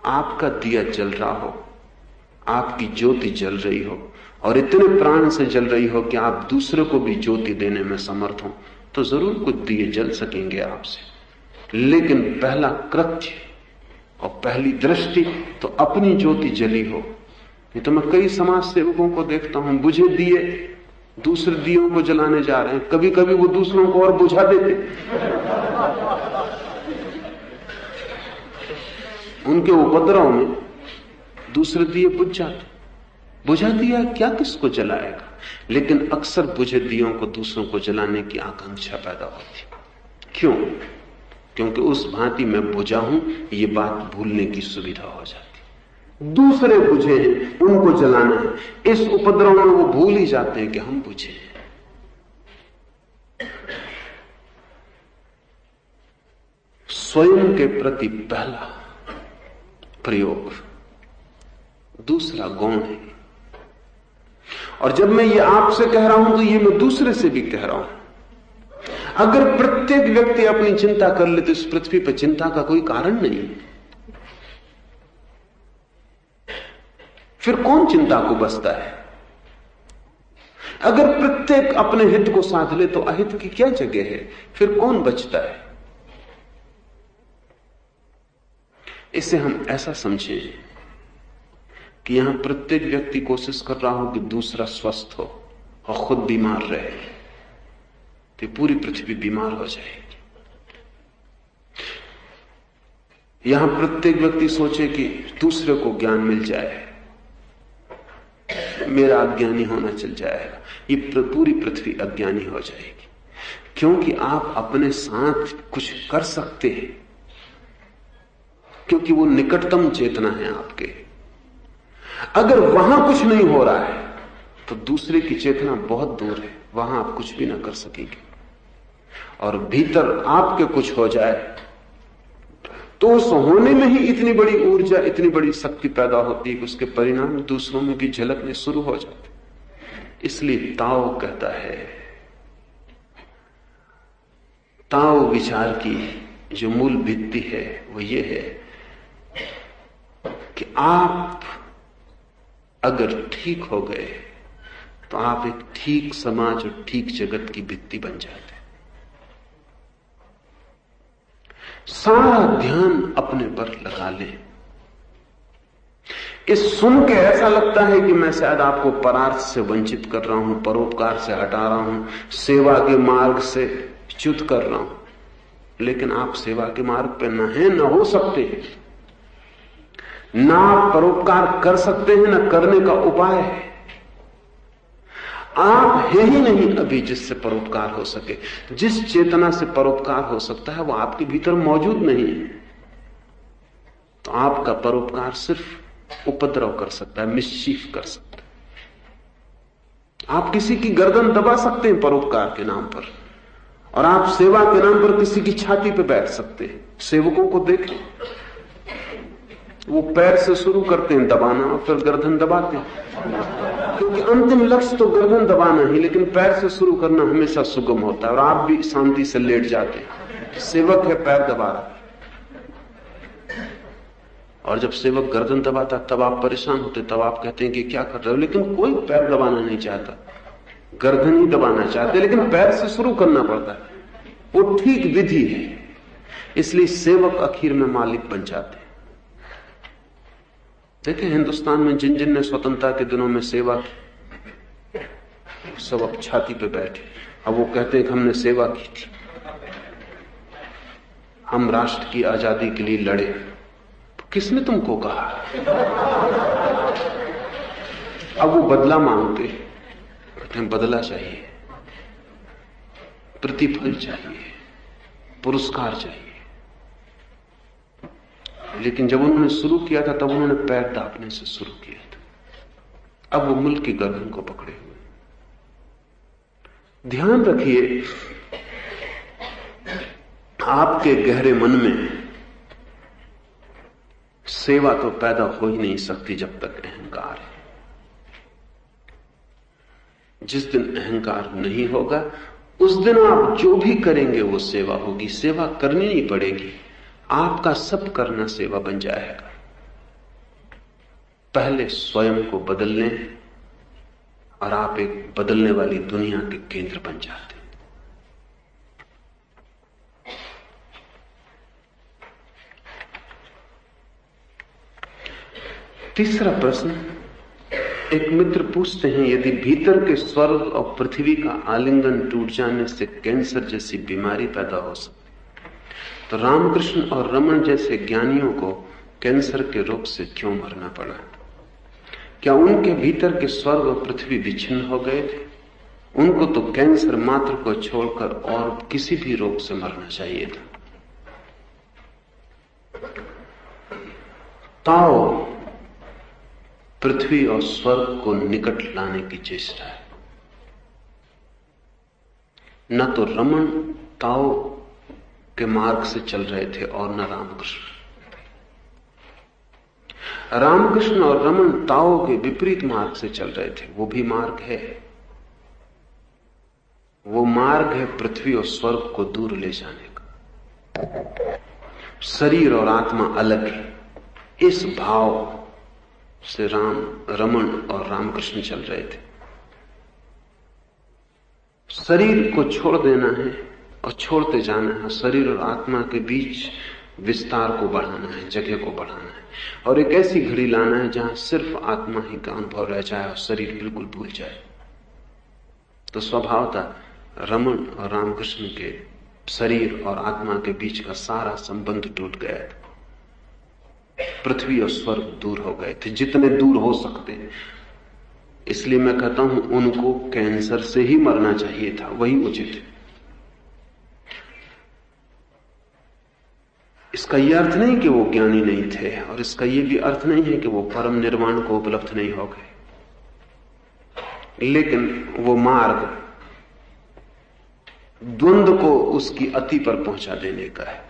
आपका दिया जल रहा हो, आपकी ज्योति जल रही हो और इतने प्राण से जल रही हो कि आप दूसरे को भी ज्योति देने में समर्थ हो, तो जरूर कुछ दिए जल सकेंगे आपसे। लेकिन पहला कृत्य और पहली दृष्टि तो अपनी ज्योति जली हो। ये तो मैं कई समाज सेवकों को देखता हूं, बुझे दिए दूसरे दियों को जलाने जा रहे हैं। कभी कभी वो दूसरों को और बुझा देते, उनके उपद्रव में दूसरे दिए बुझ जाते। बुझा दिया क्या किसको जलाएगा? लेकिन अक्सर बुझे दियों को दूसरों को जलाने की आकांक्षा पैदा होती। क्यों? क्योंकि उस भांति मैं बुझा हूं ये बात भूलने की सुविधा हो जाती। दूसरे बुझे हैं, उनको जलाना है। इस उपद्रव में वो भूल ही जाते हैं कि हम बुझे हैं। स्वयं के प्रति पहला प्रयोग दूसरा गौण है। और जब मैं ये आपसे कह रहा हूं तो ये मैं दूसरे से भी कह रहा हूं। अगर प्रत्येक व्यक्ति अपनी चिंता कर ले तो इस पृथ्वी पर चिंता का कोई कारण नहीं। फिर कौन चिंता को बसता है? अगर प्रत्येक अपने हित को साध ले तो अहित की क्या जगह है? फिर कौन बचता है? इसे हम ऐसा समझें कि यहां प्रत्येक व्यक्ति कोशिश कर रहा हो कि दूसरा स्वस्थ हो और खुद बीमार रहे, तो पूरी पृथ्वी बीमार हो जाएगी। यहां प्रत्येक व्यक्ति सोचे कि दूसरे को ज्ञान मिल जाए, मेरा अज्ञानी होना चल जाएगा, ये पूरी पृथ्वी अज्ञानी हो जाएगी। क्योंकि आप अपने साथ कुछ कर सकते हैं, क्योंकि वो निकटतम चेतना है आपके। अगर वहां कुछ नहीं हो रहा है तो दूसरे की चेतना बहुत दूर है, वहां आप कुछ भी ना कर सकेंगे। और भीतर आपके कुछ हो जाए तो उस होने में ही इतनी बड़ी ऊर्जा, इतनी बड़ी शक्ति पैदा होती है कि उसके परिणाम दूसरों में भी झलकने शुरू हो जाते। इसलिए ताओ कहता है, ताओ विचार की जो मूल भित्ति है वो ये है कि आप अगर ठीक हो गए तो आप एक ठीक समाज और ठीक जगत की भित्ति बन जाते। सारा ध्यान अपने पर लगा लें। इस सुन के ऐसा लगता है कि मैं शायद आपको परार्थ से वंचित कर रहा हूं, परोपकार से हटा रहा हूं, सेवा के मार्ग से च्युत कर रहा हूं। लेकिन आप सेवा के मार्ग पे न हैं, न हो सकते, ना आप परोपकार कर सकते हैं, ना करने का उपाय है। आप है ही नहीं अभी जिससे परोपकार हो सके। जिस चेतना से परोपकार हो सकता है वो आपके भीतर मौजूद नहीं है। तो आपका परोपकार सिर्फ उपद्रव कर सकता है, मिसचीफ कर सकता है। आप किसी की गर्दन दबा सकते हैं परोपकार के नाम पर, और आप सेवा के नाम पर किसी की छाती पर बैठ सकते हैं। सेवकों को देखें, वो पैर से शुरू करते हैं दबाना और फिर गर्दन दबाते हैं, क्योंकि अंतिम लक्ष्य तो गर्दन दबाना ही, लेकिन पैर से शुरू करना हमेशा सुगम होता है और आप भी शांति से लेट जाते हैं। सेवक है, पैर दबा रहा, और जब सेवक गर्दन दबाता तब आप परेशान होते, तब आप कहते हैं कि क्या कर रहे हो, लेकिन कोई पैर दबाना नहीं चाहता, गर्दन ही दबाना चाहते, लेकिन पैर से शुरू करना पड़ता है। वो ठीक विधि है, इसलिए सेवक आखिर में मालिक बन जाते हैं। देखें हिंदुस्तान में जिन जिन ने स्वतंत्रता के दिनों में सेवा की, सब अब छाती पे बैठे, अब वो कहते हैं कि हमने सेवा की थी, हम राष्ट्र की आजादी के लिए लड़े। तो किसने तुमको कहा? अब वो बदला मांगते, कहते हैं बदला चाहिए, प्रतिफल चाहिए, पुरस्कार चाहिए। लेकिन जब उन्होंने शुरू किया था तब उन्होंने पैर दापने से शुरू किया था, अब वो मुल्क की गर्दन को पकड़े हुए। ध्यान रखिए, आपके गहरे मन में सेवा तो पैदा हो ही नहीं सकती जब तक अहंकार है। जिस दिन अहंकार नहीं होगा उस दिन आप जो भी करेंगे वो सेवा होगी। सेवा करनी नहीं पड़ेगी, आपका सब करना सेवा बन जाएगा। पहले स्वयं को बदल लें और आप एक बदलने वाली दुनिया के केंद्र बन जाते हैं। तीसरा प्रश्न, एक मित्र पूछते हैं, यदि भीतर के स्वर्ग और पृथ्वी का आलिंगन टूट जाने से कैंसर जैसी बीमारी पैदा हो सकती, तो रामकृष्ण और रमन जैसे ज्ञानियों को कैंसर के रोग से क्यों मरना पड़ा? क्या उनके भीतर के स्वर्ग और पृथ्वी विच्छिन्न हो गए थे? उनको तो कैंसर मात्र को छोड़कर और किसी भी रोग से मरना चाहिए था। ताओ पृथ्वी और स्वर्ग को निकट लाने की चेष्टा है। न तो रमन ताओ के मार्ग से चल रहे थे और न रामकृष्ण। रामकृष्ण और रमन ताओ के विपरीत मार्ग से चल रहे थे। वो भी मार्ग है, वो मार्ग है पृथ्वी और स्वर्ग को दूर ले जाने का। शरीर और आत्मा अलग है, इस भाव से रमन और रामकृष्ण चल रहे थे। शरीर को छोड़ देना है और छोड़ते जाना है। शरीर और आत्मा के बीच विस्तार को बढ़ाना है, जगह को बढ़ाना है, और एक ऐसी घड़ी लाना है जहां सिर्फ आत्मा ही का अनुभव रह जाए और शरीर बिल्कुल भूल जाए। तो स्वभावतः रमण और रामकृष्ण के शरीर और आत्मा के बीच का सारा संबंध टूट गया था। पृथ्वी और स्वर्ग दूर हो गए थे, जितने दूर हो सकते हैं। इसलिए मैं कहता हूं उनको कैंसर से ही मरना चाहिए था, वही उचित है। इसका यह अर्थ नहीं कि वो ज्ञानी नहीं थे, और इसका यह भी अर्थ नहीं है कि वो परम निर्वाण को उपलब्ध नहीं हो गए, लेकिन वो मार्ग द्वंद्व को उसकी अति पर पहुंचा देने का है।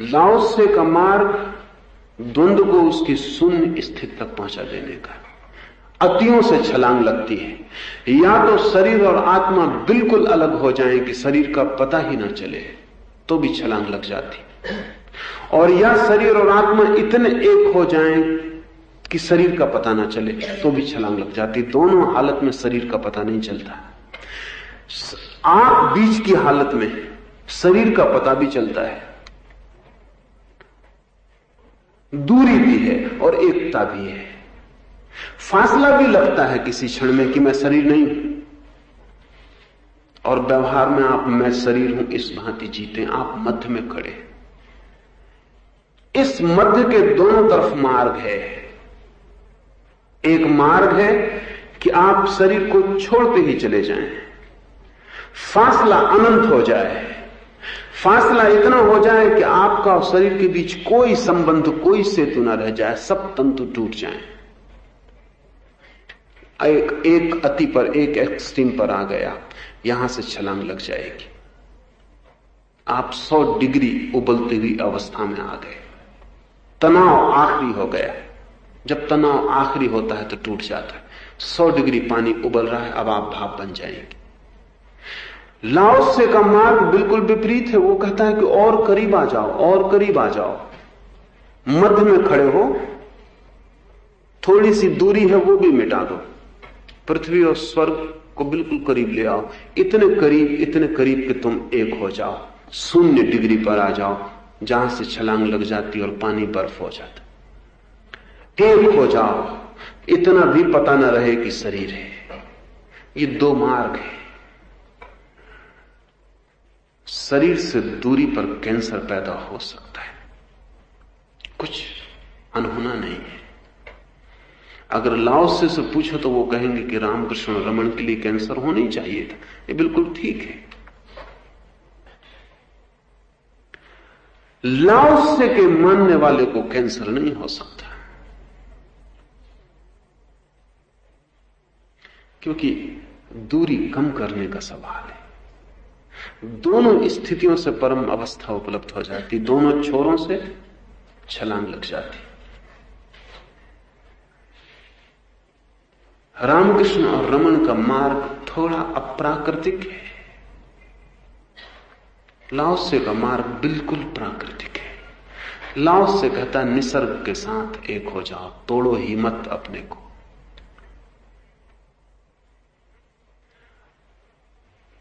लाओ से का मार्ग द्वंद्व को उसकी शून्य स्थिति तक पहुंचा देने का। अतियों से छलांग लगती है, या तो शरीर और आत्मा बिल्कुल अलग हो जाएं कि शरीर का पता ही ना चले, तो भी छलांग लग जाती, और या शरीर और आत्मा इतने एक हो जाएं कि शरीर का पता ना चले, तो भी छलांग लग जाती। दोनों हालत में शरीर का पता नहीं चलता। आप बीच की हालत में शरीर का पता भी चलता है, दूरी भी है और एकता भी है। फासला भी लगता है किसी क्षण में कि मैं शरीर नहीं हूं, और व्यवहार में आप मैं शरीर हूं इस भांति जीते। आप मध्य में खड़े, इस मध्य के दोनों तरफ मार्ग है। एक मार्ग है कि आप शरीर को छोड़ते ही चले जाएं, फासला अनंत हो जाए, फासला इतना हो जाए कि आपका और शरीर के बीच कोई संबंध, कोई सेतु न रह जाए, सब तंतु टूट जाएं। एक अति पर, एक एक्सट्रीम पर आ गया, यहां से छलांग लग जाएगी। आप 100 डिग्री उबलती हुई अवस्था में आ गए, तनाव आखिरी हो गया। जब तनाव आखिरी होता है तो टूट जाता है। 100 डिग्री पानी उबल रहा है, अब आप भाप बन जाएंगे। लाओसे का मार्ग बिल्कुल विपरीत है। वो कहता है कि और करीब आ जाओ, और करीब आ जाओ, मध्य में खड़े हो, थोड़ी सी दूरी है वो भी मिटा दो, पृथ्वी और स्वर्ग को बिल्कुल करीब ले आओ, इतने करीब कि तुम एक हो जाओ, 0 डिग्री पर आ जाओ, जहां से छलांग लग जाती और पानी बर्फ हो जाता। एक हो जाओ, इतना भी पता न रहे कि शरीर है। ये 2 मार्ग है। शरीर से दूरी पर कैंसर पैदा हो सकता है, कुछ अनहोना नहीं है। अगर लाओसे से पूछो तो वो कहेंगे कि रामकृष्ण रमण के लिए कैंसर होना ही चाहिए था। ये बिल्कुल ठीक है। लाओसे के मानने वाले को कैंसर नहीं हो सकता, क्योंकि दूरी कम करने का सवाल है। दोनों स्थितियों से परम अवस्था उपलब्ध हो जाती, दोनों छोरों से छलांग लग जाती। रामकृष्ण और रमण का मार्ग थोड़ा अप्राकृतिक है, लाओसे का मार्ग बिल्कुल प्राकृतिक है। लाओसे कहता है निसर्ग के साथ एक हो जाओ, तोड़ो ही मत अपने को।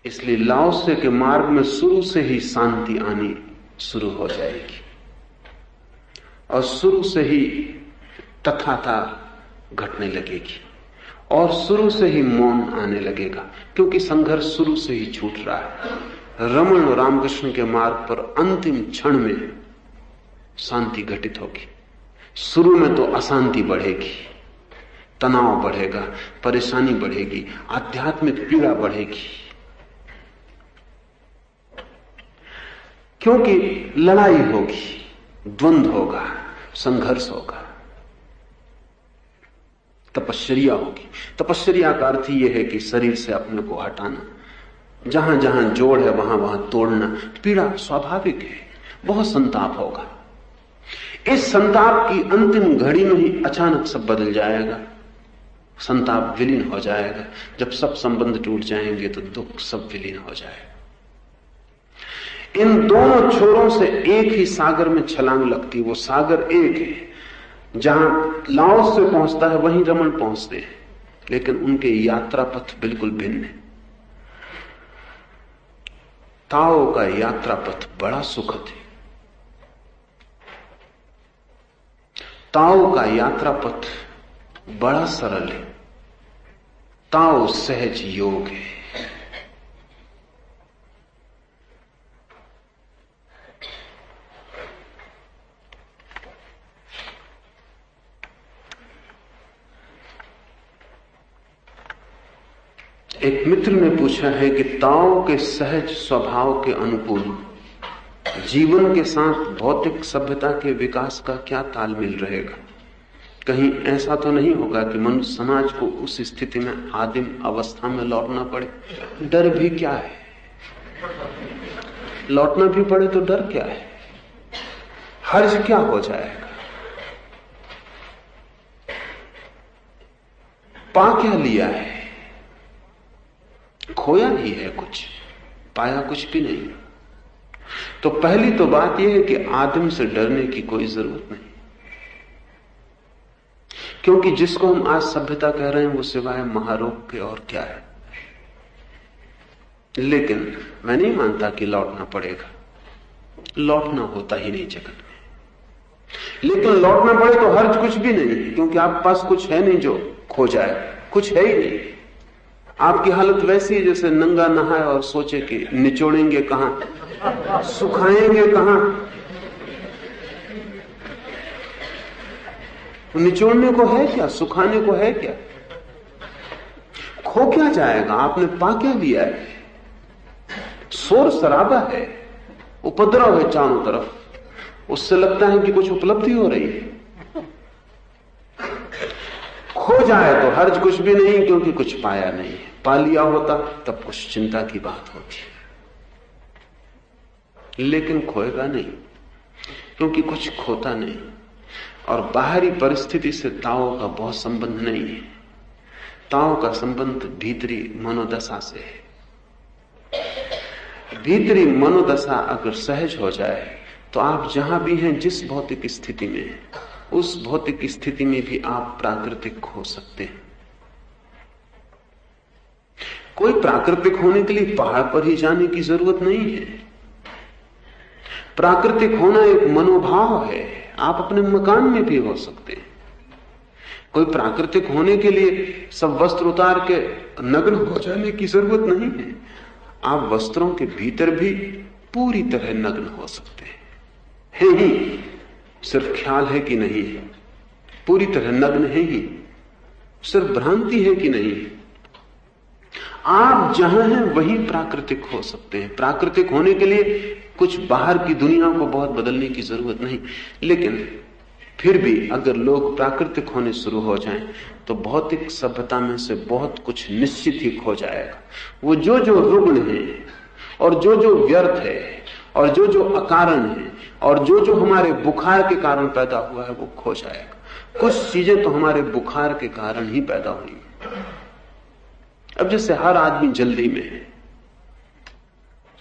इसलिए लाओसे के मार्ग में शुरू से ही शांति आनी शुरू हो जाएगी, और शुरू से ही तथाता घटने लगेगी, और शुरू से ही मौन आने लगेगा, क्योंकि संघर्ष शुरू से ही छूट रहा है। रमण और रामकृष्ण के मार्ग पर अंतिम क्षण में शांति घटित होगी। शुरू में तो अशांति बढ़ेगी, तनाव बढ़ेगा, परेशानी बढ़ेगी, आध्यात्मिक पीड़ा बढ़ेगी, क्योंकि लड़ाई होगी, द्वंद्व होगा, संघर्ष होगा, तपश्चर्या होगी। तपश्चर्या का अर्थ यह है कि शरीर से अपने को हटाना, जहां जहां जोड़ है वहां वहां तोड़ना। पीड़ा स्वाभाविक है, बहुत संताप होगा। इस संताप की अंतिम घड़ी में ही अचानक सब बदल जाएगा, संताप विलीन हो जाएगा। जब सब संबंध टूट जाएंगे तो दुख सब विलीन हो जाएगा। इन दोनों छोरों से एक ही सागर में छलांग लगती, वो सागर एक है। जहां लाओस से पहुंचता है वहीं रमण पहुंचते हैं। लेकिन उनके यात्रा पथ बिल्कुल भिन्न है। ताओ का यात्रा पथ बड़ा सुखद है। ताओ का यात्रा पथ बड़ा सरल है। ताओ सहज योग है। एक मित्र ने पूछा है कि ताओ के सहज स्वभाव के अनुकूल जीवन के साथ भौतिक सभ्यता के विकास का क्या तालमेल रहेगा? कहीं ऐसा तो नहीं होगा कि मनुष्य समाज को उस स्थिति में आदिम अवस्था में लौटना पड़े? डर भी क्या है? लौटना भी पड़े तो डर क्या है? हर्ज क्या हो जाएगा? पा क्या लिया है? खोया ही है कुछ, पाया कुछ भी नहीं। तो पहली तो बात यह है कि आदिम से डरने की कोई जरूरत नहीं, क्योंकि जिसको हम आज सभ्यता कह रहे हैं वो सिवाय महारोग के और क्या है। लेकिन मैं नहीं मानता कि लौटना पड़ेगा। लौटना होता ही नहीं जगत में। लेकिन लौटना पड़े तो हर्ज कुछ भी नहीं, क्योंकि आपके पास कुछ है नहीं जो खो जाए। कुछ है ही नहीं। आपकी हालत वैसी है जैसे नंगा नहाए और सोचे कि निचोड़ेंगे कहां, सुखाएंगे कहां। निचोड़ने को है क्या? सुखाने को है क्या? खो क्या जाएगा? आपने पा क्या लिया है? शोर शराबा है, उपद्रव है चारों तरफ। उससे लगता है कि कुछ उपलब्धि हो रही है। खो जाए तो हर्ज कुछ भी नहीं, क्योंकि कुछ पाया नहीं है। पा लिया होता तब कुछ चिंता की बात होती, लेकिन खोएगा नहीं, क्योंकि कुछ खोता नहीं। और बाहरी परिस्थिति से ताओ का बहुत संबंध नहीं है। ताओ का संबंध भीतरी मनोदशा से है। भीतरी मनोदशा अगर सहज हो जाए तो आप जहां भी हैं, जिस भौतिक स्थिति में हैं, उस भौतिक स्थिति में भी आप प्राकृतिक हो सकते हैं। कोई प्राकृतिक होने के लिए पहाड़ पर ही जाने की जरूरत नहीं है। प्राकृतिक होना एक मनोभाव है। आप अपने मकान में भी हो सकते हैं। कोई प्राकृतिक होने के लिए सब वस्त्र उतार के नग्न हो जाने की जरूरत नहीं है। आप वस्त्रों के भीतर भी पूरी तरह नग्न हो सकते हैं। है ही, सिर्फ ख्याल है कि नहीं है। पूरी तरह नग्न है ही, सिर्फ भ्रांति है कि नहीं है। आप जहां हैं वहीं प्राकृतिक हो सकते हैं। प्राकृतिक होने के लिए कुछ बाहर की दुनिया को बहुत बदलने की जरूरत नहीं। लेकिन फिर भी अगर लोग प्राकृतिक होने शुरू हो जाएं तो भौतिक सभ्यता में से बहुत कुछ निश्चित ही खो जाएगा। वो जो जो रुग्ण है और जो जो व्यर्थ है और जो जो अकारण है और जो जो हमारे बुखार के कारण पैदा हुआ है वो खो जाएगा। कुछ चीजें तो हमारे बुखार के कारण ही पैदा हुई। अब जैसे हर आदमी जल्दी में है,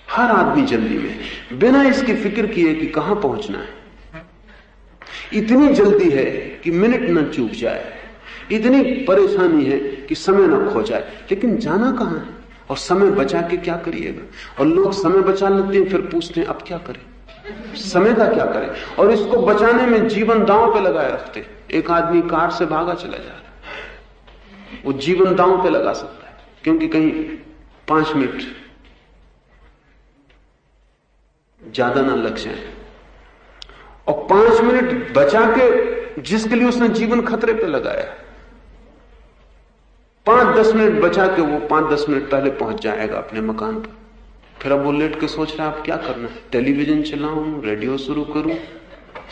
हर आदमी जल्दी में, बिना इसकी फिक्र किए कि कहां पहुंचना है। इतनी जल्दी है कि मिनट न चूक जाए, इतनी परेशानी है कि समय न खो जाए, लेकिन जाना कहां है और समय बचा के क्या करिएगा। और लोग समय बचा लेते हैं, फिर पूछते हैं अब क्या करें, समय का क्या करें, और इसको बचाने में जीवन दांव पे लगाए रखते। एक आदमी कार से भागा चला जा रहा है, वो जीवन दांव पे लगा सकता है, क्योंकि कहीं 5 मिनट ज्यादा ना लग जाए। और 5 मिनट बचा के जिसके लिए उसने जीवन खतरे पे लगाया, 5-10 मिनट बचा के वो 5-10 मिनट पहले पहुंच जाएगा अपने मकान पर। फिर अब वो लेट के सोच रहा है अब क्या करना है, टेलीविजन चलाऊं, रेडियो शुरू करूं,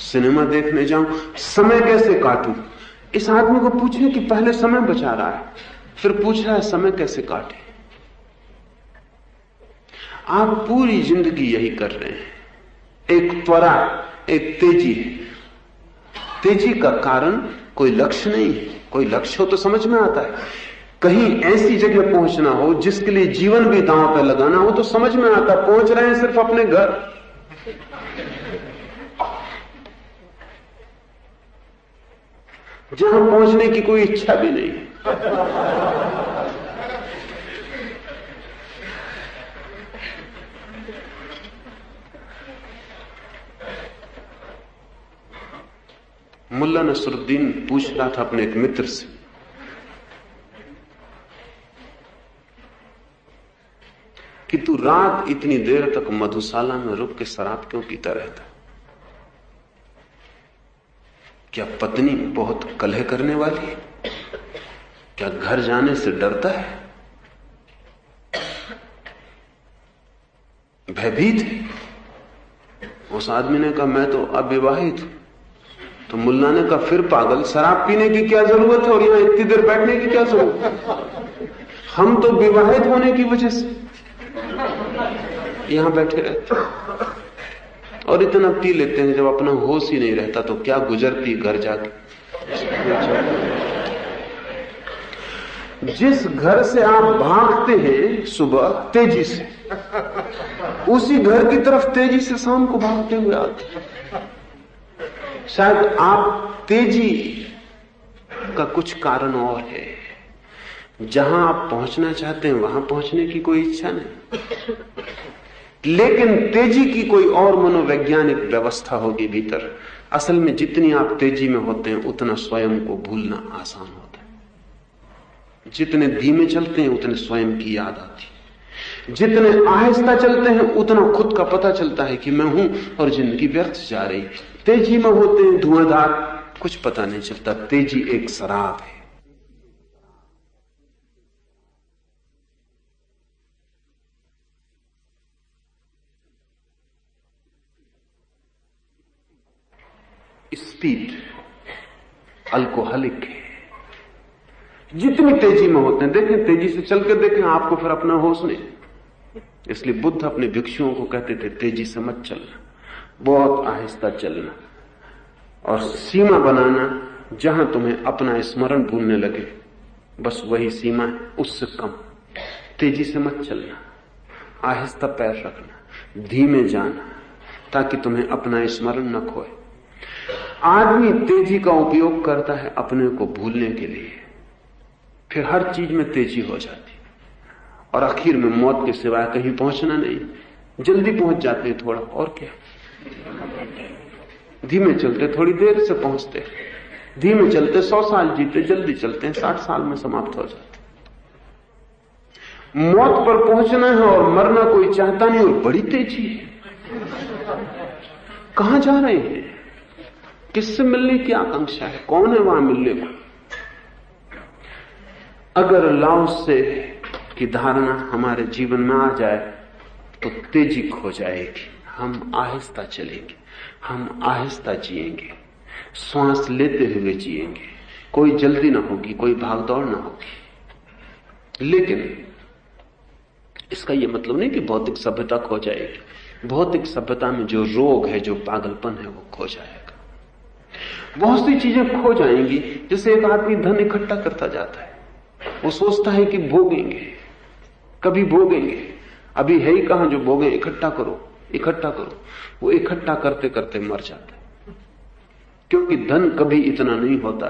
सिनेमा देखने जाऊं, समय कैसे काटूं। इस आदमी को पूछे कि पहले समय बचा रहा है, फिर पूछ रहा है समय कैसे काटे। आप पूरी जिंदगी यही कर रहे हैं। एक त्वरा, एक तेजी है। तेजी का कारण कोई लक्ष्य नहीं है। कोई लक्ष्य हो तो समझ में आता है। कहीं ऐसी जगह पहुंचना हो जिसके लिए जीवन भी दांव पे लगाना हो तो समझ में आता। पहुंच रहे हैं सिर्फ अपने घर। जहां पहुंचने की कोई इच्छा भी नहीं है। मुल्ला नसरुद्दीन पूछ रहा था अपने एक मित्र से कि तू रात इतनी देर तक मधुशाला में रुक के शराब क्यों पीता रहता? क्या पत्नी बहुत कलह करने वाली है? क्या घर जाने से डरता है? भयभीत है? उस आदमी ने कहा मैं तो अविवाहित हूं। तो मुल्ला ने कहा फिर पागल, शराब पीने की क्या जरूरत है और यहां इतनी देर बैठने की क्या जरूरत है? हम तो विवाहित होने की वजह से यहां बैठे रहते और इतना पी लेते हैं, जब अपना होश ही नहीं रहता तो क्या गुजरती घर जाके। जिस घर से आप भागते हैं सुबह तेजी से, उसी घर की तरफ तेजी से शाम को भागते हुए आते हैं। शायद आप तेजी का कुछ कारण और है। जहां आप पहुंचना चाहते हैं वहां पहुंचने की कोई इच्छा नहीं, लेकिन तेजी की कोई और मनोवैज्ञानिक व्यवस्था होगी भीतर। असल में जितनी आप तेजी में होते हैं उतना स्वयं को भूलना आसान होता है। जितने धीमे चलते हैं उतने स्वयं की याद आती है। जितने आहिस्ता चलते हैं उतना खुद का पता चलता है कि मैं हूं और जिंदगी व्यर्थ जा रही। तेजी में होते हैं धुआंधार, कुछ पता नहीं चलता। तेजी एक शराब है। स्पीड अल्कोहलिक है। जितनी तेजी में होते हैं, देखें तेजी से चलकर देखें, आपको फिर अपना होश नहीं। इसलिए बुद्ध अपने भिक्षुओं को कहते थे तेजी से मत चलना, बहुत आहिस्ता चलना और सीमा बनाना। जहां तुम्हें अपना स्मरण भूलने लगे बस वही सीमा है, उससे कम। तेजी से मत चलना, आहिस्ता पैर रखना, धीमे जाना, ताकि तुम्हें अपना स्मरण न खोए। आदमी तेजी का उपयोग करता है अपने को भूलने के लिए, फिर हर चीज में तेजी हो जाती और आखिर में मौत के सिवाय कहीं पहुंचना नहीं। जल्दी पहुंच जाते हैं थोड़ा, और क्या। धीमे चलते थोड़ी देर से पहुंचते, धीमे चलते 100 साल जीते, जल्दी चलते हैं 60 साल में समाप्त हो जाते। मौत पर पहुंचना है और मरना कोई चाहता नहीं और बड़ी तेजी है। कहां जा रहे हैं? किससे मिलने की आकांक्षा है? कौन है वहां मिलने को? अगर लाओसे की धारणा हमारे जीवन में आ जाए तो तेजी खो जाएगी। हम आहिस्ता चलेंगे, हम आहिस्ता जिएंगे, श्वास लेते हुए जिएंगे। कोई जल्दी ना होगी, कोई भागदौड़ ना होगी। लेकिन इसका यह मतलब नहीं कि भौतिक सभ्यता खो जाएगी। भौतिक सभ्यता में जो रोग है, जो पागलपन है, वो खो जाएगा। बहुत सी चीजें खो जाएंगी। जैसे एक आदमी धन इकट्ठा करता जाता है, वो सोचता है कि भोगेंगे, कभी भोगेंगे, अभी है ही कहां जो भोगे। इकट्ठा करो, इकट्ठा करो। वो इकट्ठा करते करते मर जाता है, क्योंकि धन कभी इतना नहीं होता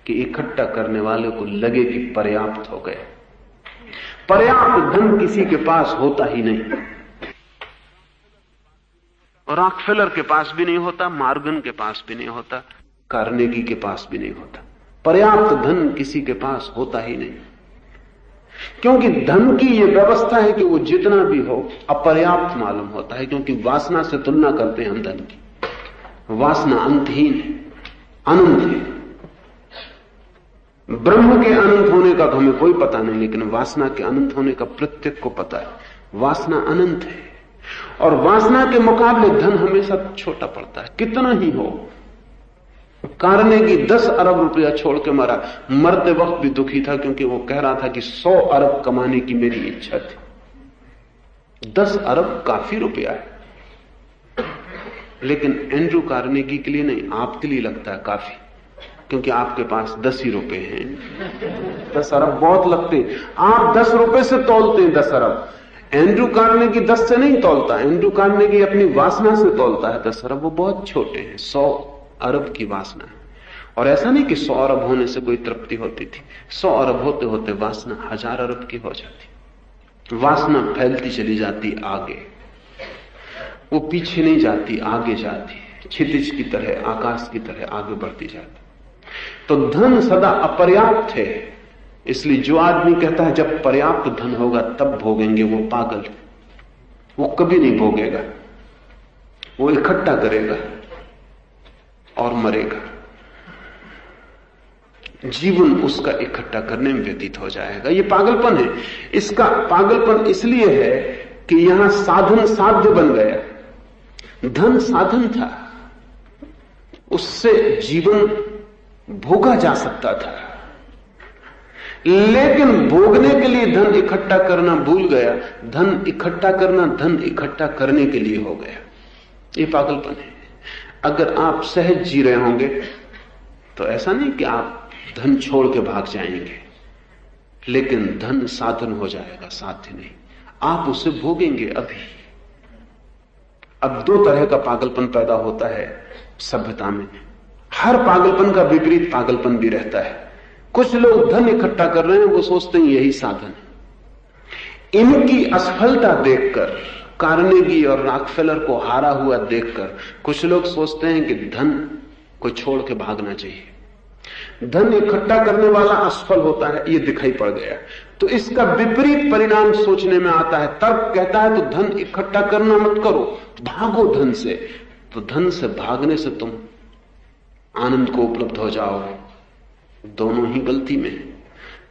कि इकट्ठा करने वाले को लगे कि पर्याप्त हो गए। पर्याप्त धन किसी के पास होता ही नहीं। रॉकफेलर के पास भी नहीं होता, मॉर्गन के पास भी नहीं होता, कार्नेगी के पास भी नहीं होता। पर्याप्त धन किसी के पास होता ही नहीं, क्योंकि धन की यह व्यवस्था है कि वो जितना भी हो अपर्याप्त मालूम होता है। क्योंकि वासना से तुलना करते हैं हम धन की। वासना अंतहीन है, अनंत है। ब्रह्म के अनंत होने का तो हमें कोई पता नहीं, लेकिन वासना के अनंत होने का प्रत्येक को पता है। वासना अनंत है और वासना के मुकाबले धन हमेशा छोटा पड़ता है, कितना ही हो। कार्नेगी 10 अरब रुपया छोड़ के मरा। मरते वक्त भी दुखी था, क्योंकि वो कह रहा था कि 100 अरब कमाने की मेरी इच्छा थी। 10 अरब काफी रुपया है, लेकिन एंड्रू कार्नेगी के लिए नहीं, आपके लिए लगता है काफी, क्योंकि आपके पास 10 ही रुपए हैं। 10 अरब बहुत लगते हैं। आप 10 रुपए से तोलते हैं 10 अरब। एंड्रू कार्नेगी 10 से नहीं तोलता। एंड्रू कार्नेगी अपनी वासना से तोलता है 10 अरब। वो बहुत छोटे हैं, 100 अरब की वासना है। और ऐसा नहीं कि 100 अरब होने से कोई तृप्ति होती थी। 100 अरब होते होते वासना 1000 अरब की हो जाती। वासना फैलती चली जाती आगे, वो पीछे नहीं जाती, आगे जाती, क्षितिज की तरह, आकाश की तरह आगे बढ़ती जाती। तो धन सदा अपर्याप्त है, इसलिए जो आदमी कहता है जब पर्याप्त धन होगा तब भोगेंगे, वो पागल। वो कभी नहीं भोगेगा, वो इकट्ठा करेगा और मरेगा। जीवन उसका इकट्ठा करने में व्यतीत हो जाएगा। ये पागलपन है। इसका पागलपन इसलिए है कि यहां साधन साध्य बन गया। धन साधन था, उससे जीवन भोगा जा सकता था, लेकिन भोगने के लिए धन इकट्ठा करना भूल गया। धन इकट्ठा करना धन इकट्ठा करने के लिए हो गया। ये पागलपन है। अगर आप सहज जी रहे होंगे तो ऐसा नहीं कि आप धन छोड़ के भाग जाएंगे, लेकिन धन साधन हो जाएगा, साध्य नहीं। आप उसे भोगेंगे अभी। अब 2 तरह का पागलपन पैदा होता है सभ्यता में। हर पागलपन का विपरीत पागलपन भी रहता है। कुछ लोग धन इकट्ठा कर रहे हैं, वो सोचते हैं यही साधन है। इनकी असफलता देखकर, कार्नेगी और रॉकफेलर को हारा हुआ देखकर, कुछ लोग सोचते हैं कि धन को छोड़ के भागना चाहिए। धन इकट्ठा करने वाला असफल होता है, यह दिखाई पड़ गया। तो इसका विपरीत परिणाम सोचने में आता है। तर्क कहता है तो धन इकट्ठा करना मत करो, भागो धन से। तो धन से भागने से तुम आनंद को उपलब्ध हो जाओगे। दोनों ही गलती में।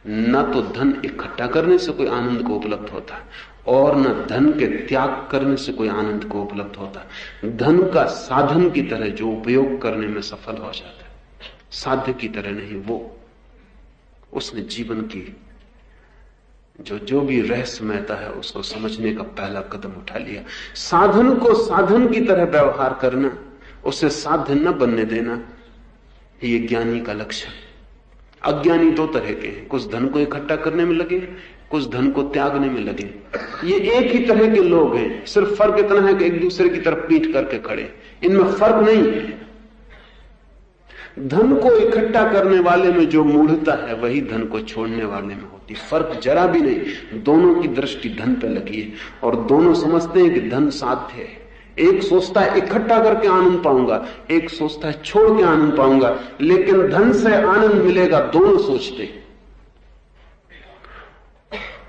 न तो धन इकट्ठा करने से कोई आनंद को उपलब्ध होता और न धन के त्याग करने से कोई आनंद को उपलब्ध होता। धन का साधन की तरह जो उपयोग करने में सफल हो जाता है, साध्य की तरह नहीं। वो उसने जीवन की जो भी रहस्यमयता है उसको समझने का पहला कदम उठा लिया। साधन को साधन की तरह व्यवहार करना, उसे साध्य न बनने देना, ये ज्ञानी का लक्ष्य। अज्ञानी 2 तरह के हैं, कुछ धन को इकट्ठा करने में लगे, कुछ धन को त्यागने में लगे। ये एक ही तरह के लोग हैं, सिर्फ फर्क इतना है कि एक दूसरे की तरफ पीठ करके खड़े। इनमें फर्क नहीं है। धन को इकट्ठा करने वाले में जो मूढ़ता है वही धन को छोड़ने वाले में होती। फर्क जरा भी नहीं। दोनों की दृष्टि धन पे लगी है और दोनों समझते हैं कि धन साध्य है। एक सोचता है इकट्ठा करके आनंद पाऊंगा, एक सोचता है छोड़ के आनंद पाऊंगा, लेकिन धन से आनंद मिलेगा, दोनों सोचते।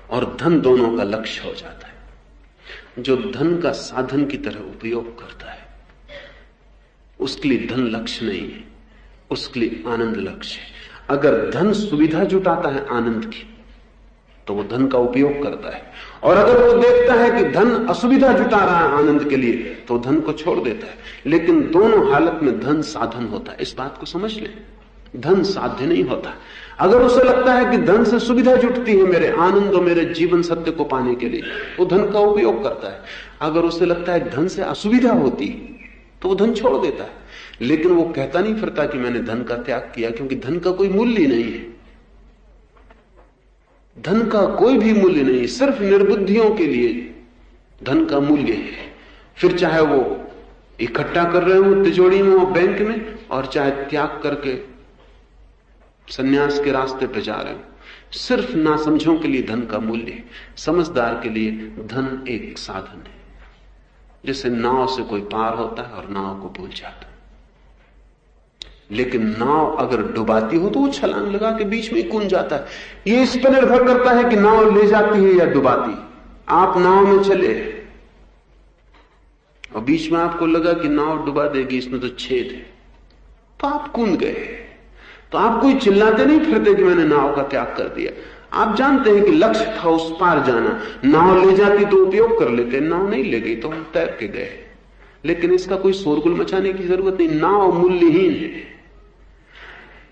और धन दोनों का लक्ष्य हो जाता है। जो धन का साधन की तरह उपयोग करता है उसके लिए धन लक्ष्य नहीं है, उसके लिए आनंद लक्ष्य है। अगर धन सुविधा जुटाता है आनंद की तो वो धन का उपयोग करता है, और अगर वो देखता है कि धन असुविधा जुटा रहा है आनंद के लिए तो धन को छोड़ देता है। लेकिन दोनों हालत में धन साधन होता है। इस बात को समझ लें, धन साध्य नहीं होता। अगर उसे लगता है कि धन से सुविधा जुटती है मेरे आनंद और मेरे जीवन सत्य को पाने के लिए, वो धन का उपयोग करता है। अगर उसे लगता है धन से असुविधा होती तो वो धन छोड़ देता है। लेकिन वो कहता नहीं फिरता कि मैंने धन का त्याग किया, क्योंकि धन का कोई मूल्य नहीं है। धन का कोई भी मूल्य नहीं, सिर्फ निर्बुद्धियों के लिए धन का मूल्य है। फिर चाहे वो इकट्ठा कर रहे हो तिजोरी में हो बैंक में, और चाहे त्याग करके सन्यास के रास्ते पे जा रहे हो, सिर्फ नासमझों के लिए धन का मूल्य है। समझदार के लिए धन एक साधन है। जैसे नाव से कोई पार होता है और नाव को भूल जाता है। लेकिन नाव अगर डुबाती हो तो वो छलांग लगा के बीच में कूद जाता है। ये इस पर निर्भर करता है कि नाव ले जाती है या डुबाती। आप नाव में चले और बीच में आपको लगा कि नाव डुबा देगी, इसमें तो छेद है, तो आप कूद गए। तो आप कोई चिल्लाते नहीं फिरते कि मैंने नाव का त्याग कर दिया। आप जानते हैं कि लक्ष्य था उस पार जाना। नाव ले जाती तो उपयोग कर लेते, नाव नहीं ले गई तो हम तैर के गए। लेकिन इसका कोई शोरगुल मचाने की जरूरत नहीं। नाव मूल्यहीन है।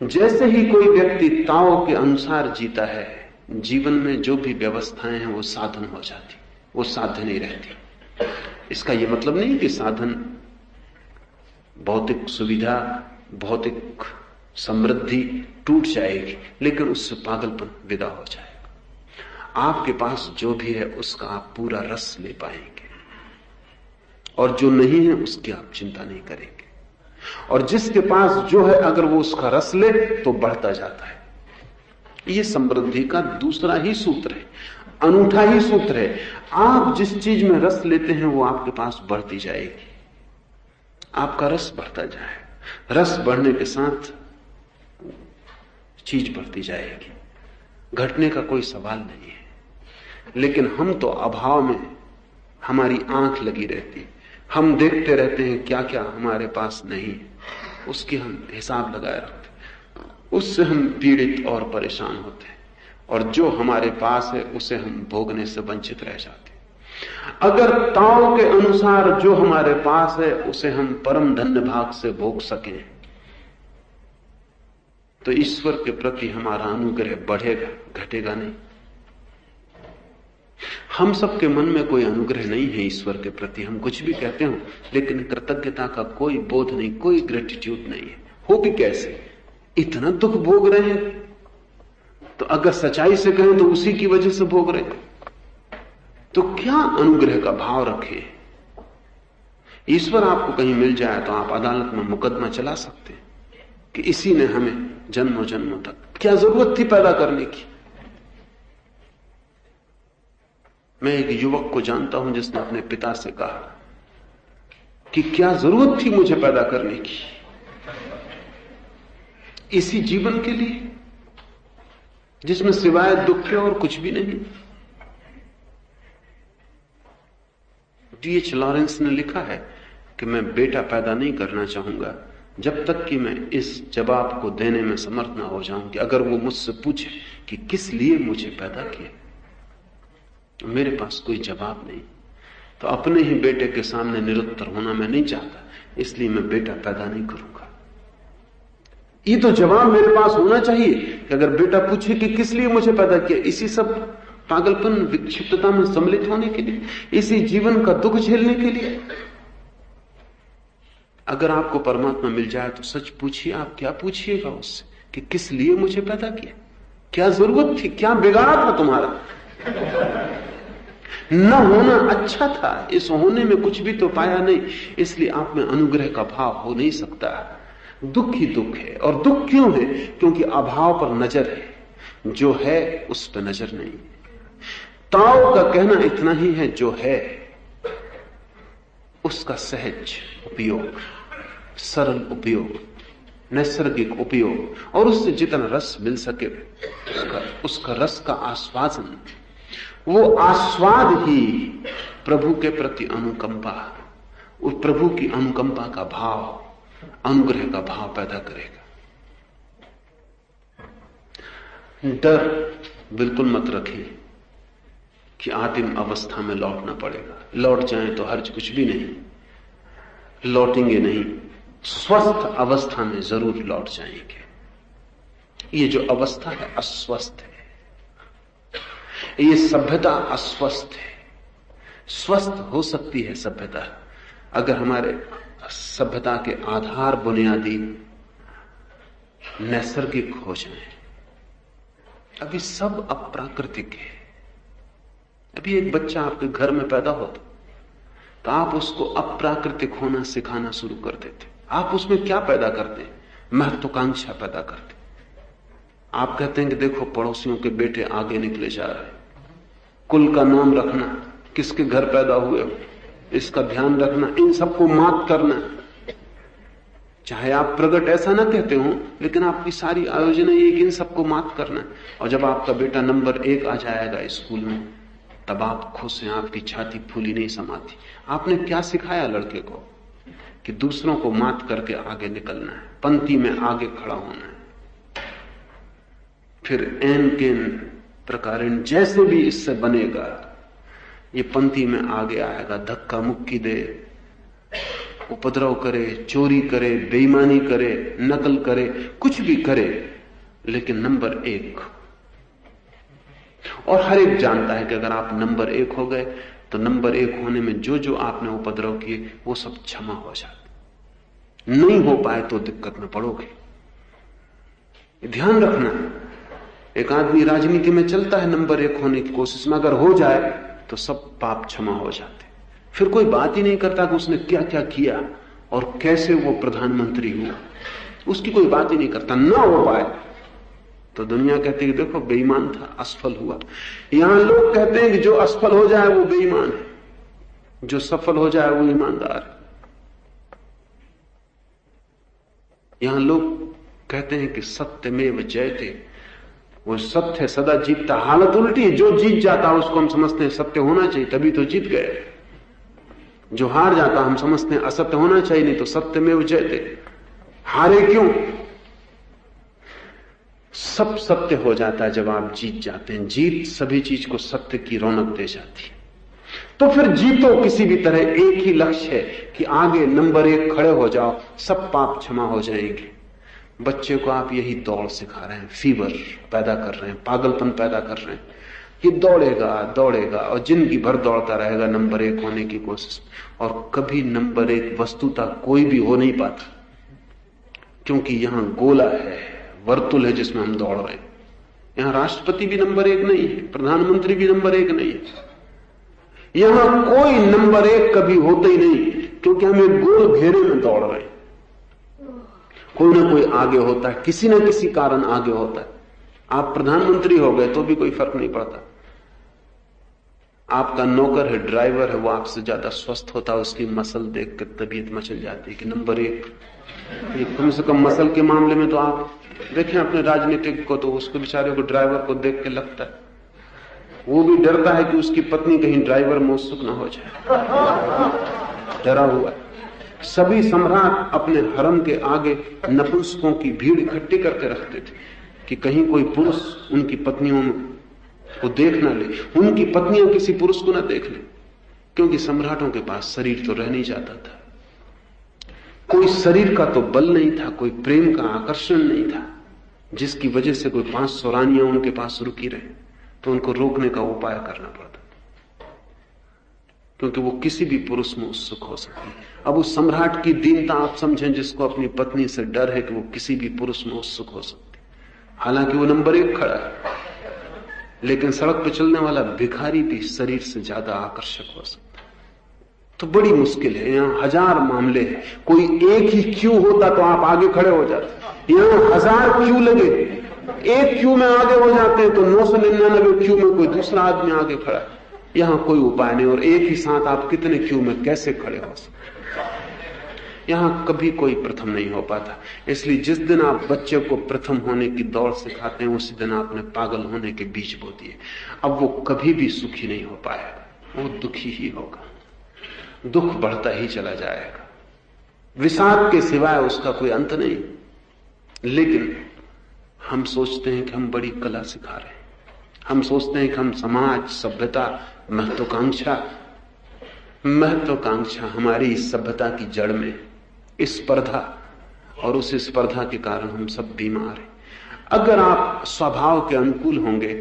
जैसे ही कोई व्यक्ति ताओ के अनुसार जीता है, जीवन में जो भी व्यवस्थाएं हैं वो साधन हो जाती, वो साध्य नहीं रहती। इसका यह मतलब नहीं कि साधन भौतिक सुविधा, भौतिक समृद्धि टूट जाएगी, लेकिन उससे पागलपन विदा हो जाएगा। आपके पास जो भी है उसका आप पूरा रस ले पाएंगे, और जो नहीं है उसकी आप चिंता नहीं करेंगे। और जिसके पास जो है अगर वो उसका रस ले तो बढ़ता जाता है। ये समृद्धि का दूसरा ही सूत्र है, अनूठा ही सूत्र है। आप जिस चीज में रस लेते हैं वो आपके पास बढ़ती जाएगी, आपका रस बढ़ता जाए। रस बढ़ने के साथ चीज बढ़ती जाएगी, घटने का कोई सवाल नहीं है। लेकिन हम तो अभाव में हमारी आंख लगी रहती, हम देखते रहते हैं क्या क्या हमारे पास नहीं है, उसकी हम हिसाब लगाए रखते, उससे हम पीड़ित और परेशान होते हैं, और जो हमारे पास है उसे हम भोगने से वंचित रह जाते हैं। अगर ताओ के अनुसार जो हमारे पास है उसे हम परम धन्य भाग से भोग सकें तो ईश्वर के प्रति हमारा अनुग्रह बढ़ेगा, घटेगा नहीं। हम सबके मन में कोई अनुग्रह नहीं है ईश्वर के प्रति, हम कुछ भी कहते हो लेकिन कृतज्ञता का कोई बोध नहीं, कोई ग्रेटिट्यूड नहीं है। हो भी कैसे, इतना दुख भोग रहे हैं तो अगर सच्चाई से कहें तो उसी की वजह से भोग रहे हैं, तो क्या अनुग्रह का भाव रखे। ईश्वर आपको कहीं मिल जाए तो आप अदालत में मुकदमा चला सकते हैं कि इसी ने हमें जन्मों जन्मों तक, क्या जरूरत थी पैदा करने की। मैं एक युवक को जानता हूं जिसने अपने पिता से कहा कि क्या जरूरत थी मुझे पैदा करने की, इसी जीवन के लिए जिसमें सिवाय दुख के और कुछ भी नहीं। D.H. लॉरेंस ने लिखा है कि मैं बेटा पैदा नहीं करना चाहूंगा जब तक कि मैं इस जवाब को देने में समर्थ ना हो जाऊं कि अगर वो मुझसे पूछे कि किस लिए मुझे पैदा किया, मेरे पास कोई जवाब नहीं, तो अपने ही बेटे के सामने निरुत्तर होना मैं नहीं चाहता, इसलिए मैं बेटा पैदा नहीं करूंगा। ये तो जवाब मेरे पास होना चाहिए कि अगर बेटा पूछे कि किस लिए मुझे पैदा किया, इसी सब पागलपन विक्षिप्तता में सम्मिलित होने के लिए, इसी जीवन का दुख झेलने के लिए। अगर आपको परमात्मा मिल जाए तो सच पूछिए, आप क्या पूछिएगा उससे कि किस लिए मुझे पैदा किया, क्या जरूरत थी, क्या बिगाड़ा था तुम्हारा। न होना अच्छा था, इस होने में कुछ भी तो पाया नहीं, इसलिए आप में अनुग्रह का भाव हो नहीं सकता। दुख ही दुख है, और दुख क्यों है? क्योंकि अभाव पर नजर है, जो है उस पर नजर नहीं। ताओ का कहना इतना ही है, जो है उसका सहज उपयोग, सरल उपयोग, नैसर्गिक उपयोग, और उससे जितना रस मिल सके उसका रस का आस्वादन, वो आस्वाद ही प्रभु के प्रति अनुकंपा, उस प्रभु की अनुकंपा का भाव, अनुग्रह का भाव पैदा करेगा। डर बिल्कुल मत रखिए कि आदिम अवस्था में लौटना पड़ेगा, लौट जाएं तो हर्ज कुछ भी नहीं, लौटेंगे नहीं, स्वस्थ अवस्था में जरूर लौट जाएंगे। ये जो अवस्था है अस्वस्थ है, ये सभ्यता अस्वस्थ है। स्वस्थ हो सकती है सभ्यता अगर हमारे सभ्यता के आधार बुनियादी नैसर्गिक हो जाए। अभी सब अप्राकृतिक है। अभी एक बच्चा आपके घर में पैदा होता तो आप उसको अप्राकृतिक होना सिखाना शुरू कर देते। आप उसमें क्या पैदा करते? महत्वाकांक्षा पैदा करते। आप कहते हैं कि देखो पड़ोसियों के बेटे आगे निकले जा रहे, कुल का नाम रखना, किसके घर पैदा हुए हो इसका ध्यान रखना, इन सबको मात करना। चाहे आप प्रगट ऐसा ना कहते हो, लेकिन आपकी सारी आयोजन ये कि इन सबको मात करना। और जब आपका बेटा नंबर 1 आ जाएगा स्कूल में, तब आप खुश हैं, आपकी छाती फूली नहीं समाती। आपने क्या सिखाया लड़के को? कि दूसरों को मात करके आगे निकलना है, पंक्ति में आगे खड़ा होना है। फिर एन केन प्रकारेण जैसे भी इससे बनेगा, ये पंक्ति में आगे आएगा, धक्का मुक्की दे, उपद्रव करे, चोरी करे, बेईमानी करे, नकल करे, कुछ भी करे, लेकिन नंबर 1। और हर एक जानता है कि अगर आप नंबर 1 हो गए तो नंबर 1 होने में जो जो आपने उपद्रव किए वो सब क्षमा हो जाते। नहीं हो पाए तो दिक्कत में पड़ोगे। ध्यान रखना, एक आदमी राजनीति में चलता है नंबर 1 होने की कोशिश में, अगर हो जाए तो सब पाप क्षमा हो जाते। फिर कोई बात ही नहीं करता कि उसने क्या क्या किया और कैसे वो प्रधानमंत्री हुआ, उसकी कोई बात ही नहीं करता। ना हो पाए तो दुनिया कहती है कि देखो बेईमान था, असफल हुआ। यहां लोग कहते हैं कि जो असफल हो जाए वो बेईमान है, जो सफल हो जाए वो ईमानदार है। यहां लोग कहते हैं कि सत्यमेव जयते, वो सत्य सदा जीतता। हालत उल्टी है, जो जीत जाता है उसको हम समझते हैं सत्य होना चाहिए, तभी तो जीत गए। जो हार जाता हम समझते हैं असत्य होना चाहिए, नहीं तो सत्यमेव जयते। हारे क्यों? सब सत्य हो जाता है जब आप जीत जाते हैं। जीत सभी चीज को सत्य की रौनक दे जाती है। तो फिर जीतो किसी भी तरह, एक ही लक्ष्य है कि आगे नंबर 1 खड़े हो जाओ, सब पाप क्षमा हो जाएंगे। बच्चे को आप यही दौड़ सिखा रहे हैं, फीवर पैदा कर रहे हैं, पागलपन पैदा कर रहे हैं। ये दौड़ेगा दौड़ेगा और जिंदगी भर दौड़ता रहेगा नंबर 1 होने की कोशिश, और कभी नंबर 1 वस्तुतः कोई भी हो नहीं पाता, क्योंकि यहां गोला है, वर्तुल है जिसमें हम दौड़ रहे हैं। यहां राष्ट्रपति भी नंबर 1 नहीं है, प्रधानमंत्री भी नंबर 1 नहीं है। यहां कोई नंबर 1 कभी होता ही नहीं, क्योंकि हम एक गोल घेरे में दौड़ रहे हैं। कोई ना कोई आगे होता है, किसी न किसी कारण आगे होता है। आप प्रधानमंत्री हो गए तो भी कोई फर्क नहीं पड़ता। आपका नौकर है, ड्राइवर है, वो आपसे ज्यादा स्वस्थ होता है, उसकी मसल देख कर तबीयत मचल जाती है कि नंबर 1। ये कम से कम मसल के मामले में तो आप देखें अपने राजनीतिक को, तो उसको बेचारे को ड्राइवर को देख के लगता है, वो भी डरता है कि उसकी पत्नी कहीं ड्राइवर में उत्सुक ना हो जाए, डरा हुआ है। सभी सम्राट अपने हरम के आगे नपुंसकों की भीड़ इकट्ठी करके रखते थे कि कहीं कोई पुरुष उनकी पत्नियों को देख ना ले, उनकी पत्नियां किसी पुरुष को ना देख ले, क्योंकि सम्राटों के पास शरीर तो रह नहीं जाता था। कोई शरीर का तो बल नहीं था, कोई प्रेम का आकर्षण नहीं था जिसकी वजह से कोई 500 रानियां उनके पास रुकी रहे, तो उनको रोकने का उपाय करना पड़ता, क्योंकि वो किसी भी पुरुष में उत्सुक हो सकती है। अब उस सम्राट की दीनता आप समझें, जिसको अपनी पत्नी से डर है कि वो किसी भी पुरुष में उत्सुक हो सकती, हालांकि वो नंबर 1 खड़ा है, लेकिन सड़क पर चलने वाला भिखारी भी शरीर से ज्यादा आकर्षक हो सकता है। तो बड़ी मुश्किल है। यहाँ 1000 मामले हैं, कोई एक ही क्यू होता तो आप आगे खड़े हो जाते। यहाँ 1000 क्यू लगे, एक क्यू में आगे हो जाते हैं तो 999 क्यू में कोई दूसरा आदमी आगे खड़ा है। यहां कोई उपाय नहीं, और एक ही साथ आप कितने क्यू में कैसे खड़े हो सकते? यहां कभी कोई प्रथम नहीं हो पाता। इसलिए जिस दिन आप बच्चे को प्रथम होने की दौड़ सिखाते हैं, उसी दिन आपने पागल होने के बीज बो दिए। अब वो कभी भी सुखी नहीं हो पाएगा, वो दुखी ही होगा, दुख बढ़ता ही चला जाएगा, विषाद के सिवाय उसका कोई अंत नहीं। लेकिन हम सोचते हैं कि हम बड़ी कला सिखा रहे हैं, हम सोचते हैं कि हम समाज, सभ्यता, महत्वाकांक्षा हमारी इस सभ्यता की जड़ में स्पर्धा, और उस स्पर्धा के कारण हम सब बीमार हैं। अगर आप स्वभाव के अनुकूल होंगे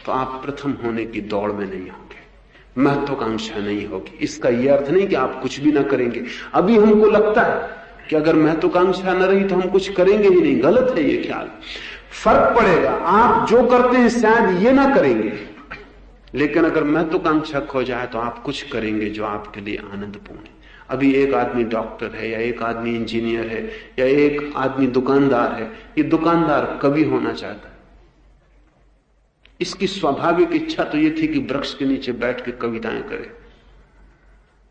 तो आप प्रथम होने की दौड़ में नहीं होंगे, महत्वाकांक्षा नहीं होगी। इसका यह अर्थ नहीं कि आप कुछ भी ना करेंगे। अभी हमको लगता है कि अगर महत्वाकांक्षा न रही तो हम कुछ करेंगे ही नहीं, गलत है ये ख्याल। फर्क पड़ेगा, आप जो करते हैं शायद ये ना करेंगे, लेकिन अगर महत्वाकांक्षा खो जाए तो आप कुछ करेंगे जो आपके लिए आनंदपूर्ण है। अभी एक आदमी डॉक्टर है, या एक आदमी इंजीनियर है, या एक आदमी दुकानदार है। ये दुकानदार कवि होना चाहता है। इसकी स्वाभाविक इच्छा तो ये थी कि वृक्ष के नीचे बैठ के कविताएं करे,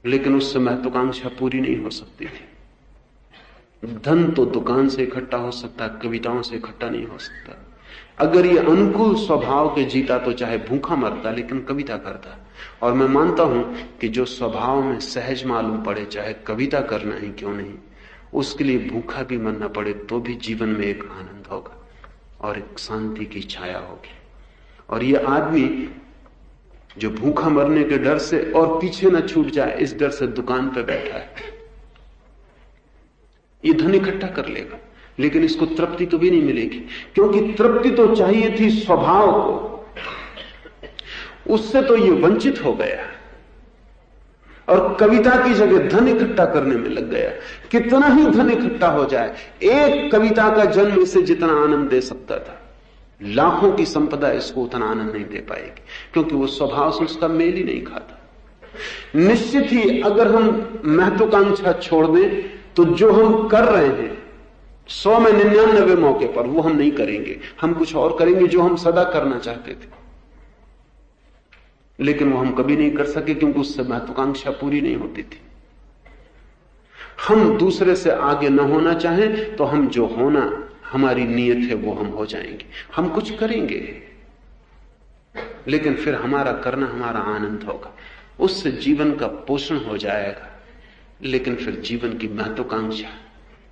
लेकिन उससे महत्वाकांक्षा पूरी नहीं हो सकती थी। धन तो दुकान से इकट्ठा हो सकता है, कविताओं से इकट्ठा नहीं हो सकता। अगर ये अनुकूल स्वभाव के जीता तो चाहे भूखा मरता, लेकिन कविता करता। और मैं मानता हूं कि जो स्वभाव में सहज मालूम पड़े, चाहे कविता करना ही क्यों नहीं, उसके लिए भूखा भी मरना पड़े तो भी जीवन में एक आनंद होगा और एक शांति की छाया होगी। और ये आदमी जो भूखा मरने के डर से और पीछे न छूट जाए इस डर से दुकान पे बैठा है, ये धन इकट्ठा कर लेगा, लेकिन इसको तृप्ति कभी नहीं मिलेगी, क्योंकि तृप्ति तो चाहिए थी स्वभाव को, उससे तो ये वंचित हो गया और कविता की जगह धन इकट्ठा करने में लग गया। कितना ही धन इकट्ठा हो जाए, एक कविता का जन्म इसे जितना आनंद दे सकता था, लाखों की संपदा इसको उतना आनंद नहीं दे पाएगी, क्योंकि वो स्वभाव से उसका मेल ही नहीं खाता। निश्चित ही अगर हम महत्वाकांक्षा छोड़ दें तो जो हम कर रहे हैं 100 में 99 मौके पर वो हम नहीं करेंगे, हम कुछ और करेंगे जो हम सदा करना चाहते थे, लेकिन वो हम कभी नहीं कर सके क्योंकि उससे महत्वाकांक्षा पूरी नहीं होती थी। हम दूसरे से आगे न होना चाहें तो हम जो होना हमारी नीयत है वो हम हो जाएंगे। हम कुछ करेंगे लेकिन फिर हमारा करना हमारा आनंद होगा, उससे जीवन का पोषण हो जाएगा। लेकिन फिर जीवन की महत्वाकांक्षा,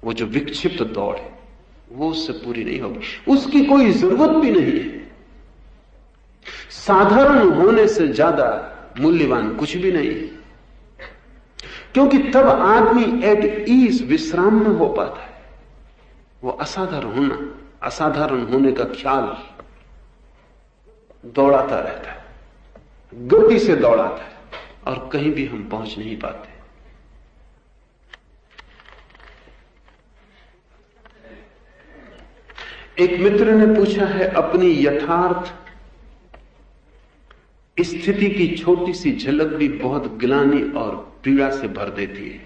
वो जो विक्षिप्त दौड़ है, वो उससे पूरी नहीं होगी। उसकी कोई जरूरत भी नहीं है। साधारण होने से ज्यादा मूल्यवान कुछ भी नहीं है, क्योंकि तब आदमी एट ईज, विश्राम में हो पाता है। वो असाधारण होने का ख्याल दौड़ाता रहता है, गति से दौड़ाता है, और कहीं भी हम पहुंच नहीं पाते। एक मित्र ने पूछा है, अपनी यथार्थ स्थिति की छोटी सी झलक भी बहुत गिलानी और पीड़ा से भर देती है,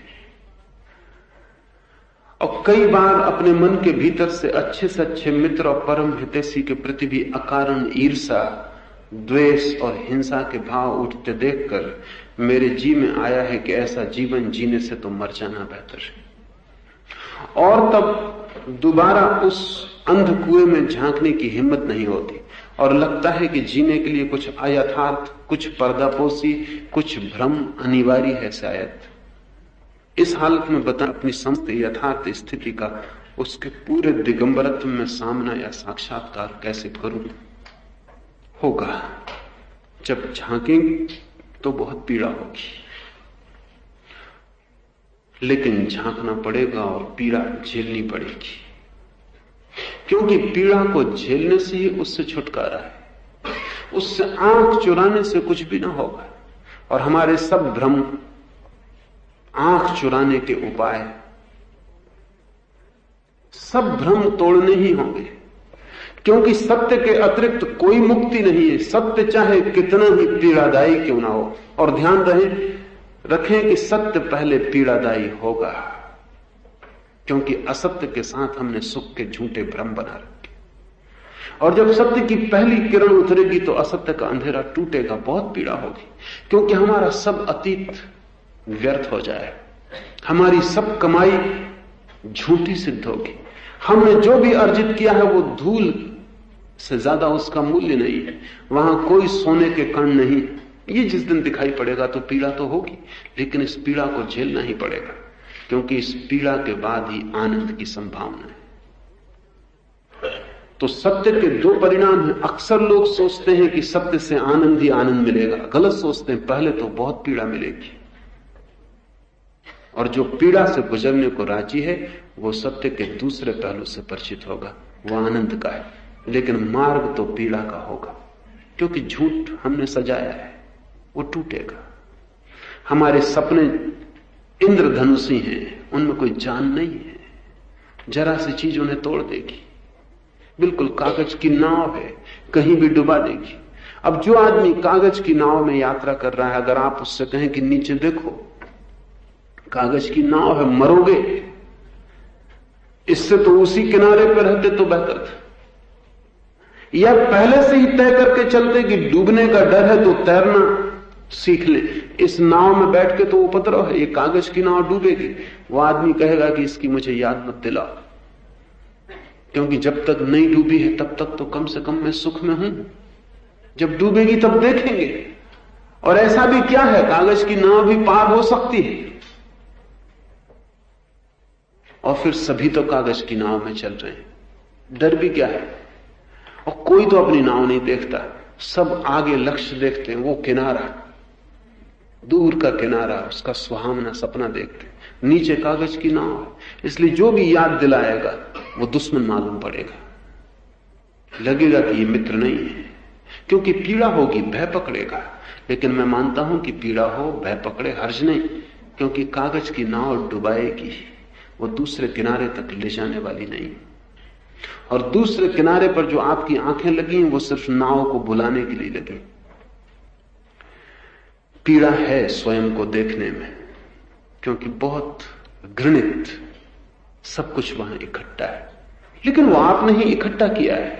और कई बार अपने मन के भीतर से अच्छे मित्र और परम हितैषी के प्रति भी अकारण ईर्षा, द्वेष और हिंसा के भाव उठते देखकर मेरे जी में आया है कि ऐसा जीवन जीने से तो मर जाना बेहतर है। और तब दोबारा उस अंध कुएं में झांकने की हिम्मत नहीं होती, और लगता है कि जीने के लिए कुछ अयथार्थ, कुछ पर्दापोशी, कुछ भ्रम अनिवार्य है शायद। इस हालत में बता अपनी समस्त यथार्थ स्थिति का उसके पूरे दिगंबरत्व में सामना या साक्षात्कार कैसे करूं? होगा जब झांकेंगे तो बहुत पीड़ा होगी, लेकिन झांकना पड़ेगा और पीड़ा झेलनी पड़ेगी, क्योंकि पीड़ा को झेलने से ही उससे छुटकारा है। उससे आंख चुराने से कुछ भी ना होगा, और हमारे सब भ्रम आंख चुराने के उपाय, सब भ्रम तोड़ने ही होंगे, क्योंकि सत्य के अतिरिक्त कोई मुक्ति नहीं है। सत्य चाहे कितना ही पीड़ादायी क्यों ना हो, और ध्यान रखें कि सत्य पहले पीड़ादायी होगा, क्योंकि असत्य के साथ हमने सुख के झूठे भ्रम बना रखे। और जब सत्य की पहली किरण उतरेगी तो असत्य का अंधेरा टूटेगा, बहुत पीड़ा होगी, क्योंकि हमारा सब अतीत व्यर्थ हो जाए, हमारी सब कमाई झूठी सिद्ध होगी। हमने जो भी अर्जित किया है वो धूल से ज्यादा उसका मूल्य नहीं है, वहां कोई सोने के कण नहीं। ये जिस दिन दिखाई पड़ेगा तो पीड़ा तो होगी, लेकिन इस पीड़ा को झेलना ही पड़ेगा, क्योंकि इस पीड़ा के बाद ही आनंद की संभावना है। तो सत्य के दो परिणाम हैं। अक्सर लोग सोचते हैं कि सत्य से आनंद ही आनंद मिलेगा, गलत सोचते हैं। पहले तो बहुत पीड़ा मिलेगी, और जो पीड़ा से गुजरने को राजी है वो सत्य के दूसरे पहलू से परिचित होगा, वो आनंद का है। लेकिन मार्ग तो पीड़ा का होगा, क्योंकि झूठ हमने सजाया है, वो टूटेगा। हमारे सपने इंद्रधनुषी हैं, उनमें कोई जान नहीं है, जरा सी चीज उन्हें तोड़ देगी। बिल्कुल कागज की नाव है, कहीं भी डुबा देगी। अब जो आदमी कागज की नाव में यात्रा कर रहा है, अगर आप उससे कहें कि नीचे देखो, कागज की नाव है, मरोगे, इससे तो उसी किनारे पर रहते तो बेहतर था। या पहले से ही तय करके चलते कि डूबने का डर है तो तैरना सीख ले, इस नाव में बैठ के तो उपद्रव है, ये कागज की नाव डूबेगी। वो आदमी कहेगा कि इसकी मुझे याद मत दिलाओ, क्योंकि जब तक नहीं डूबी है तब तक तो कम से कम मैं सुख में हूं, जब डूबेगी तब देखेंगे। और ऐसा भी क्या है, कागज की नाव भी पार हो सकती है, और फिर सभी तो कागज की नाव में चल रहे हैं, डर भी क्या है। और कोई तो अपनी नाव नहीं देखता, सब आगे लक्ष्य देखते हैं, वो किनारा, दूर का किनारा, उसका सुहावना सपना देखते हैं, नीचे कागज की नाव है। इसलिए जो भी याद दिलाएगा वो दुश्मन मालूम पड़ेगा, लगेगा कि ये मित्र नहीं है, क्योंकि पीड़ा होगी, भय पकड़ेगा। लेकिन मैं मानता हूं कि पीड़ा हो, भय पकड़े, हर्ज नहीं, क्योंकि कागज की नाव डुबाएगी, वो दूसरे किनारे तक ले जाने वाली नहीं। और दूसरे किनारे पर जो आपकी आंखें लगी वो सिर्फ नाव को बुलाने के लिए लगी। पीड़ा है स्वयं को देखने में, क्योंकि बहुत घृणित, सब कुछ वहां इकट्ठा है, लेकिन वो आपने ही इकट्ठा किया है।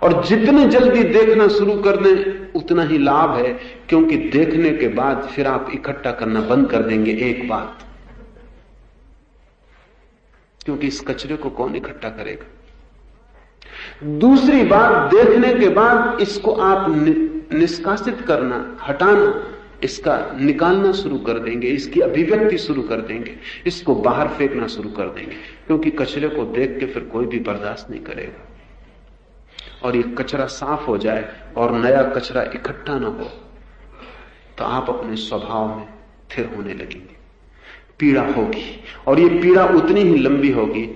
और जितने जल्दी देखना शुरू कर दें उतना ही लाभ है, क्योंकि देखने के बाद फिर आप इकट्ठा करना बंद कर देंगे। एक बात, क्योंकि इस कचरे को कौन इकट्ठा करेगा। दूसरी बात, देखने के बाद इसको आप निष्कासित करना, हटाना, इसका निकालना शुरू कर देंगे, इसकी अभिव्यक्ति शुरू कर देंगे, इसको बाहर फेंकना शुरू कर देंगे, क्योंकि कचरे को देख के फिर कोई भी बर्दाश्त नहीं करेगा। और ये कचरा साफ हो जाए और नया कचरा इकट्ठा ना हो तो आप अपने स्वभाव में स्थिर होने लगेंगे। पीड़ा होगी, और ये पीड़ा उतनी ही लंबी होगी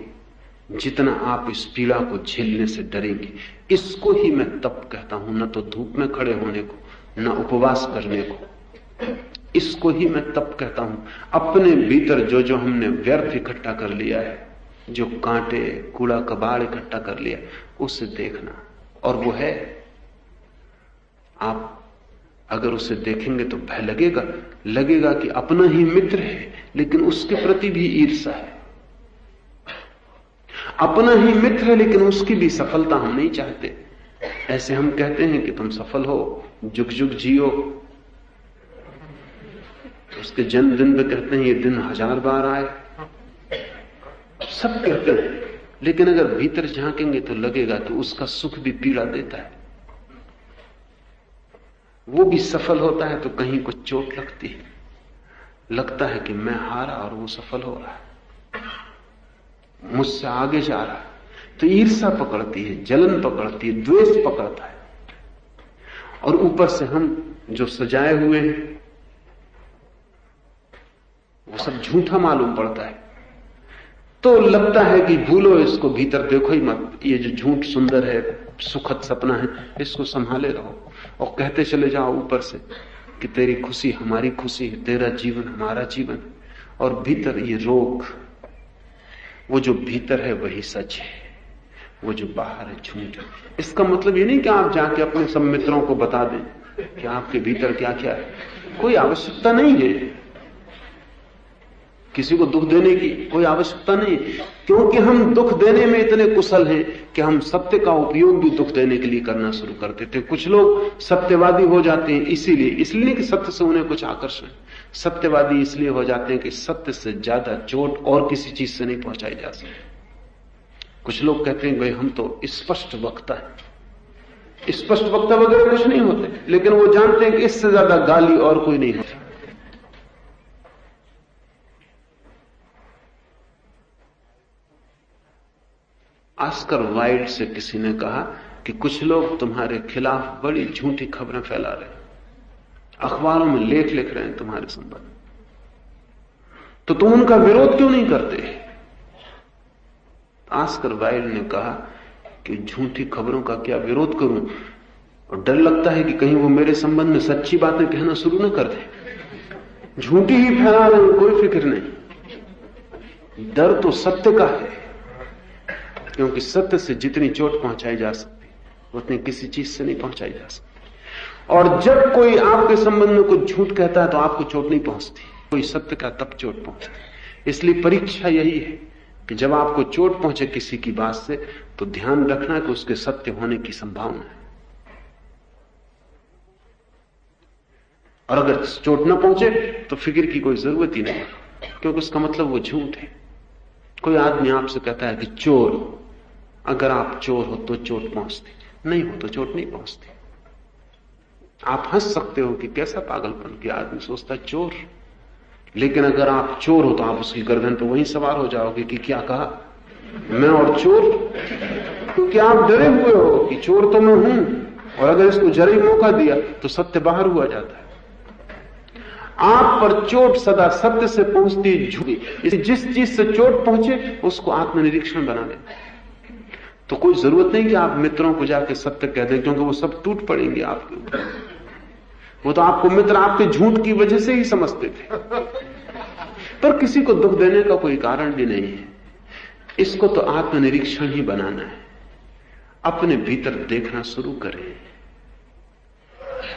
जितना आप इस पीड़ा को झेलने से डरेंगे। इसको ही मैं तप कहता हूं, न तो धूप में खड़े होने को, न उपवास करने को। इसको ही मैं तप कहता हूं। अपने भीतर जो जो हमने व्यर्थ इकट्ठा कर लिया है, जो कांटे कूड़ा कबाड़ इकट्ठा कर लिया, उसे देखना। और वो है, आप अगर उसे देखेंगे तो भय लगेगा कि अपना ही मित्र है, लेकिन उसके प्रति भी ईर्ष्या है। अपना ही मित्र है लेकिन उसकी भी सफलता हम नहीं चाहते। ऐसे हम कहते हैं कि तुम सफल हो, जुग जुग जियो। उसके जन्मदिन पे कहते हैं ये दिन 1000 बार आए, सब कहते हैं, लेकिन अगर भीतर झांकेंगे तो लगेगा कि उसका सुख भी पीड़ा देता है। वो भी सफल होता है तो कहीं कुछ चोट लगती है, लगता है कि मैं हारा और वो सफल हो रहा है, मुझसे आगे जा रहा है, तो ईर्ष्या पकड़ती है, जलन पकड़ती है, द्वेष पकड़ता है। और ऊपर से हम जो सजाए हुए हैं वो सब झूठा मालूम पड़ता है, तो लगता है कि भूलो इसको, भीतर देखो ही मत, ये जो झूठ सुंदर है, सुखद सपना है, इसको संभाले रहो। और कहते चले जाओ ऊपर से कि तेरी खुशी हमारी खुशी है, तेरा जीवन हमारा जीवन। और भीतर ये रोग, वो जो भीतर है वही सच है, वो जो बाहर है झूठ है। इसका मतलब ये नहीं कि आप जाके अपने सब मित्रों को बता दें कि आपके भीतर क्या क्या है, कोई आवश्यकता नहीं है। किसी को दुख देने की कोई आवश्यकता नहीं, क्योंकि हम दुख देने में इतने कुशल हैं कि हम सत्य का उपयोग भी दुख देने के लिए करना शुरू कर देते हैं। कुछ लोग सत्यवादी हो जाते हैं इसलिए कि सत्य से उन्हें कुछ आकर्षण। सत्यवादी इसलिए हो जाते हैं कि सत्य से ज्यादा चोट और किसी चीज से नहीं पहुंचाई जा सकती। कुछ लोग कहते हैं भाई हम तो स्पष्ट वक्ता है, स्पष्ट वक्ता वगैरह कुछ नहीं होते, लेकिन वो जानते हैं कि इससे ज्यादा गाली और कोई नहीं होता। ऑस्कर वाइल्ड से किसी ने कहा कि कुछ लोग तुम्हारे खिलाफ बड़ी झूठी खबरें फैला रहे हैं, अखबारों में लेख लिख रहे हैं तुम्हारे संबंध, तो तुम उनका विरोध क्यों नहीं करते? ऑस्कर वाइल्ड ने कहा कि झूठी खबरों का क्या विरोध करूं, और डर लगता है कि कहीं वो मेरे संबंध में सच्ची बातें कहना शुरू न कर दे। झूठी ही फैला रहे हैं, कोई फिक्र नहीं। डर तो सत्य का है, क्योंकि सत्य से जितनी चोट पहुंचाई जा सकती उतनी किसी चीज से नहीं पहुंचाई जा सकती। और जब कोई आपके संबंध में कुछ झूठ कहता है तो आपको चोट नहीं पहुंचती, कोई सत्य का तब चोट पहुंचती। इसलिए परीक्षा यही है कि जब आपको चोट पहुंचे किसी की बात से तो ध्यान रखना कि उसके सत्य होने की संभावना है। और अगर चोट न पहुंचे तो फिक्र की कोई जरूरत ही नहीं, क्योंकि उसका मतलब वो झूठ है। कोई आदमी आपसे कहता है कि चोर, अगर आप चोर हो तो चोट पहुंचती, नहीं हो तो चोट नहीं पहुंचती। आप हंस सकते हो कि कैसा पागलपन कि आदमी सोचता है चोर, लेकिन अगर आप चोर हो तो आप उसकी गर्दन पर वहीं सवार हो जाओगे कि क्या कहा मैं और चोर, क्योंकि आप डरे हुए हो कि चोर तो मैं हूं, और अगर इसको जरा ही मौका दिया तो सत्य बाहर हुआ जाता है। आप पर चोट सदा सत्य से पहुंचती झूठी। जिस चीज से चोट पहुंचे उसको आत्मनिरीक्षण बना लें। तो कोई जरूरत नहीं कि आप मित्रों को जाके सत्य कह दें, क्योंकि वो सब टूट पड़ेंगे आपके ऊपर। वो तो आपको मित्र आपके झूठ की वजह से ही समझते थे, पर किसी को दुख देने का कोई कारण भी नहीं है। इसको तो आत्मनिरीक्षण ही बनाना है। अपने भीतर देखना शुरू करें।